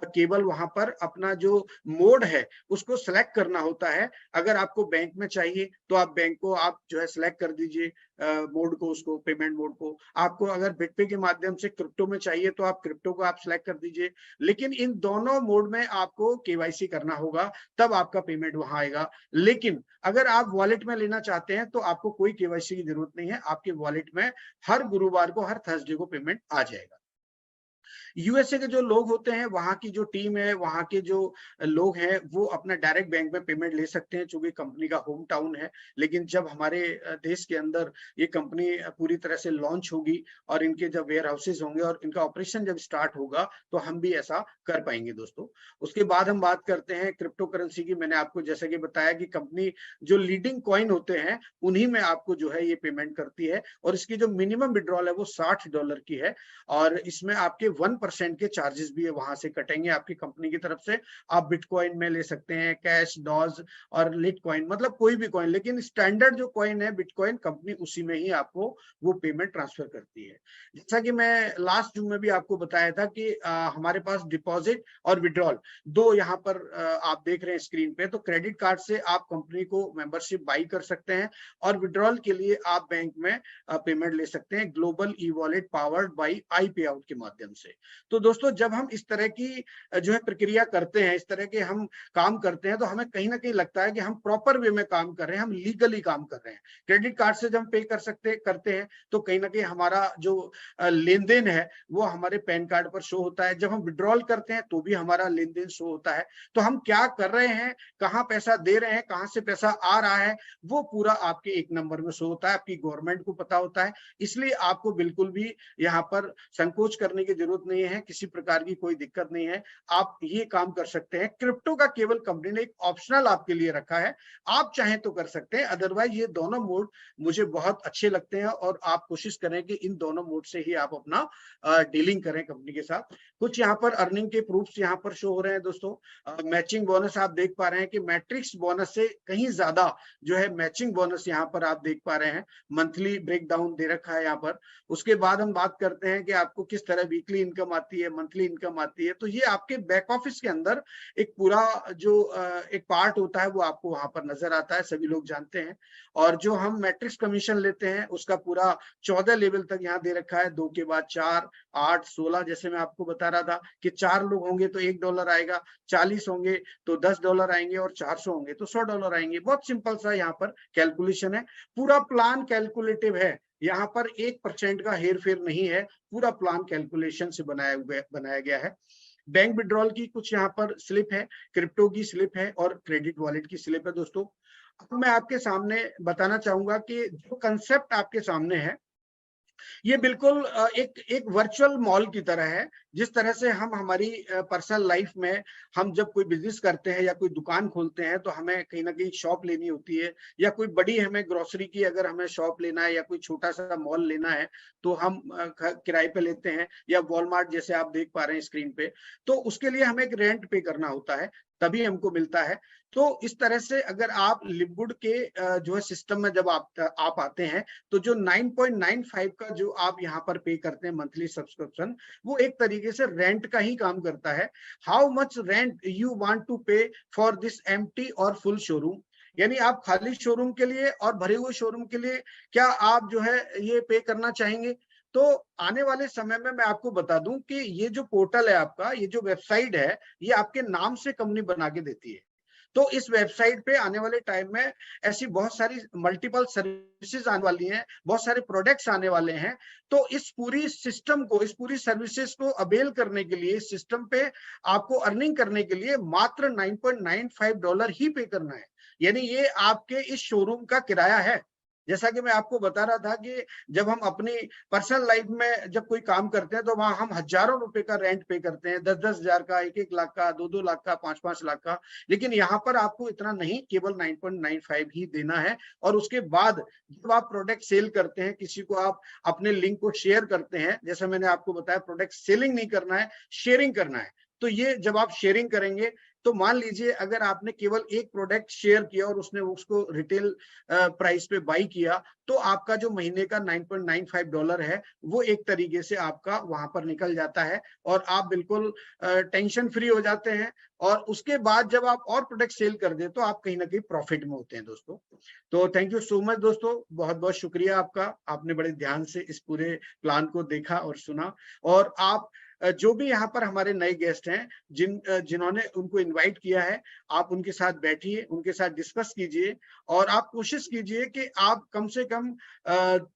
केवल वहां पर अपना जो मोड है उसको सेलेक्ट करना होता है। अगर आपको बैंक में चाहिए तो आप बैंक को आप जो है सिलेक्ट कर दीजिए, मोड को, उसको पेमेंट मोड को। आपको अगर बिटपे के माध्यम से क्रिप्टो में चाहिए तो आप क्रिप्टो को आप सिलेक्ट कर दीजिए। लेकिन इन दोनों मोड में आपको केवाईसी करना होगा, तब आपका पेमेंट वहां आएगा। लेकिन अगर आप वॉलेट में लेना चाहते हैं तो आपको कोई केवाईसी की जरूरत नहीं है, आपके वॉलेट में हर गुरुवार को, हर थर्सडे को पेमेंट आ जाएगा। यूएसए के जो लोग होते हैं, वहां की जो टीम है, वहां के जो लोग हैं, वो अपना डायरेक्ट बैंक में पेमेंट ले सकते हैं चूंकि कंपनी का होम टाउन है। लेकिन जब हमारे देश के अंदर ये कंपनी पूरी तरह से लॉन्च होगी और इनके जब वेयर हाउसेज होंगे और इनका ऑपरेशन जब स्टार्ट होगा तो हम भी ऐसा कर पाएंगे दोस्तों। उसके बाद हम बात करते हैं क्रिप्टो करेंसी की। मैंने आपको जैसे कि बताया कि कंपनी जो लीडिंग कॉइन होते हैं उन्हीं में आपको जो है ये पेमेंट करती है, और इसकी जो मिनिमम विड्रॉल है वो $60 की है, और इसमें आपके 1% के चार्जेस भी वहां से कटेंगे आपकी कंपनी की तरफ से। आप बिटकॉइन में ले सकते हैं, कैश, डॉज और लिटकॉइन, मतलब कोई भी कॉइन, लेकिन स्टैंडर्ड जो कॉइन है बिटकॉइन, कंपनी उसी में ही आपको वो पेमेंट ट्रांसफर करती है। जैसा कि मैं लास्ट जून में भी आपको बताया था कि हमारे पास डिपॉजिट और विड्रॉल दो यहाँ पर आप देख रहे हैं स्क्रीन पे। तो क्रेडिट कार्ड से आप कंपनी को मेंबरशिप बाई कर सकते हैं और विड्रॉल के लिए आप बैंक में पेमेंट ले सकते हैं global e wallet powered by I पे आउट के माध्यम से। तो दोस्तों, जब हम इस तरह की जो है प्रक्रिया करते हैं, इस तरह के हम काम करते हैं, तो हमें कहीं ना कहीं लगता है कि हम प्रॉपर वे में काम कर रहे हैं, हम लीगली काम कर रहे हैं। क्रेडिट कार्ड से जब हम पे करते हैं तो कहीं ना कहीं हमारा जो लेन देन है वो हमारे पैन कार्ड पर शो होता है। जब हम विड्रॉल करते हैं तो भी हमारा लेन देन शो होता है। तो हम क्या कर रहे हैं, कहाँ पैसा दे रहे हैं, कहाँ से पैसा आ रहा है, वो पूरा आपके एक नंबर में शो होता है, आपकी गवर्नमेंट को पता होता है। इसलिए आपको बिल्कुल भी यहाँ पर संकोच करने की जरूरत नहीं है, किसी प्रकार की कोई दिक्कत नहीं है, आप ये काम कर सकते हैं। क्रिप्टो का केवल कंपनी ने एक ऑप्शनल आपके लिए रखा है, आप चाहें तो कर सकते हैं, अदरवाइज ये दोनों मोड मुझे बहुत अच्छे लगते हैं और आप कोशिश करें कि इन दोनों मोड से ही आप अपना डीलिंग करें कंपनी के साथ। कुछ यहाँ पर अर्निंग के प्रूफ्स यहाँ पर शो हो रहे हैं दोस्तों। मैचिंग बोनस आप देख पा रहे हैं कि मैट्रिक्स बोनस से कहीं ज्यादा जो है मैचिंग बोनस यहाँ पर आप देख पा रहे हैं। मंथली ब्रेकडाउन दे रखा है यहाँ पर। उसके बाद हम बात करते हैं कि आपको किस तरह वीकली इनकम आती है, मंथली इनकम आती है। तो ये आपके बैक ऑफिस के अंदर एक पूरा जो एक पार्ट होता है वो आपको वहां पर नजर आता है, सभी लोग जानते हैं। और जो हम मैट्रिक्स कमीशन लेते हैं उसका पूरा 14 लेवल तक यहाँ दे रखा है, 2 के बाद 4, 8, 16, जैसे मैं आपको बता रहा था कि 4 लोग होंगे तो $1 आएगा, 40 होंगे तो $10 आएंगे और 400 होंगे तो $100 आएंगे। बहुत सिंपल सा यहाँ पर कैलकुलेशन है, पूरा प्लान कैलकुलेटिव है, यहाँ पर 1% का हेर फेर नहीं है, पूरा प्लान कैलकुलेशन से बनाया गया है। बैंक विड्रॉल की कुछ यहाँ पर स्लिप है, क्रिप्टो की स्लिप है और क्रेडिट वॉलेट की स्लिप है दोस्तों। अब मैं आपके सामने बताना चाहूंगा कि जो कंसेप्ट आपके सामने है ये बिल्कुल एक वर्चुअल मॉल की तरह है। जिस तरह से हम हमारी पर्सनल लाइफ में हम जब कोई बिजनेस करते हैं या कोई दुकान खोलते हैं तो हमें कहीं ना कहीं शॉप लेनी होती है, या कोई बड़ी हमें ग्रोसरी की अगर हमें शॉप लेना है या कोई छोटा सा मॉल लेना है तो हम किराए पे लेते हैं, या वॉलमार्ट जैसे आप देख पा रहे हैं स्क्रीन पे। तो उसके लिए हमें एक रेंट पे करना होता है, तभी हमको मिलता है। तो इस तरह से अगर आप लिववुड के जो है सिस्टम में जब आप आते हैं तो जो 9.95 का जो आप यहाँ पर पे करते हैं मंथली सब्सक्रिप्शन, वो एक तरीके से रेंट का ही काम करता है। How much rent you want to pay for this empty or full showroom, यानी आप खाली शोरूम के लिए और भरे हुए शोरूम के लिए क्या आप जो है ये पे करना चाहेंगे। तो आने वाले समय में मैं आपको बता दूं कि ये जो पोर्टल है आपका, ये जो वेबसाइट है, ये आपके नाम से कंपनी बना के देती है। तो इस वेबसाइट पे आने वाले टाइम में ऐसी बहुत सारी मल्टीपल सर्विसेज आने वाली हैं, बहुत सारे प्रोडक्ट्स आने वाले हैं। तो इस पूरी सिस्टम को, इस पूरी सर्विसेज को अवेल करने के लिए, सिस्टम पे आपको अर्निंग करने के लिए मात्र $9.95 ही पे करना है। यानी ये आपके इस शोरूम का किराया है। जैसा कि मैं आपको बता रहा था कि जब हम अपनी पर्सनल लाइफ में जब कोई काम करते हैं तो वहां हम हजारों रुपए का रेंट पे करते हैं, 10-10 हजार का, 1-1 लाख का, 2-2 लाख का, 5-5 लाख का। लेकिन यहाँ पर आपको इतना नहीं, केवल 9.95 ही देना है। और उसके बाद जब आप प्रोडक्ट सेल करते हैं, किसी को आप अपने लिंक को शेयर करते हैं, जैसा मैंने आपको बताया प्रोडक्ट सेलिंग नहीं करना है, शेयरिंग करना है। तो ये जब आप शेयरिंग करेंगे तो मान लीजिए अगर आपने केवल एक प्रोडक्ट शेयर किया और उसने उसको रिटेल प्राइस पे बाई किया, तो आपका जो महीने का $9.95 है वो एक तरीके से आपका वहां पर निकल जाता है और आप बिल्कुल टेंशन फ्री हो जाते हैं। और उसके बाद जब आप और प्रोडक्ट सेल कर दे तो आप कहीं ना कहीं प्रॉफिट में होते हैं दोस्तों। तो थैंक यू सो मच दोस्तों, बहुत बहुत शुक्रिया आपका, आपने बड़े ध्यान से इस पूरे प्लान को देखा और सुना। और आप जो भी यहाँ पर हमारे नए गेस्ट हैं, जिन्होंने उनको इनवाइट किया है, आप उनके साथ बैठिए, उनके साथ डिस्कस कीजिए और आप कोशिश कीजिए कि आप कम से कम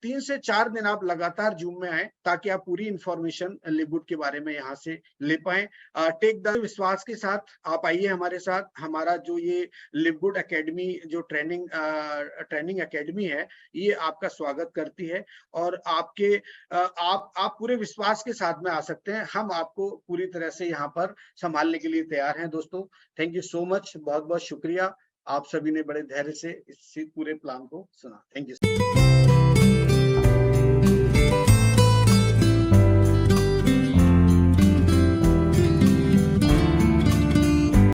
3 से 4 दिन आप लगातार जूम में आए, ताकि आप पूरी इंफॉर्मेशन लिववुड के बारे में यहाँ से ले पाए। टेक द विश्वास के साथ आप आइए हमारे साथ। हमारा जो ये लिववुड एकेडमी जो ट्रेनिंग एकेडमी है, ये आपका स्वागत करती है और आपके आप पूरे विश्वास के साथ में आ सकते हैं। हम आपको पूरी तरह से यहाँ पर संभालने के लिए तैयार हैं दोस्तों। थैंक यू सो मच, बहुत बहुत शुक्रिया। आप सभी ने बड़े धैर्य से इस पूरे प्लान को सुना। Thank you.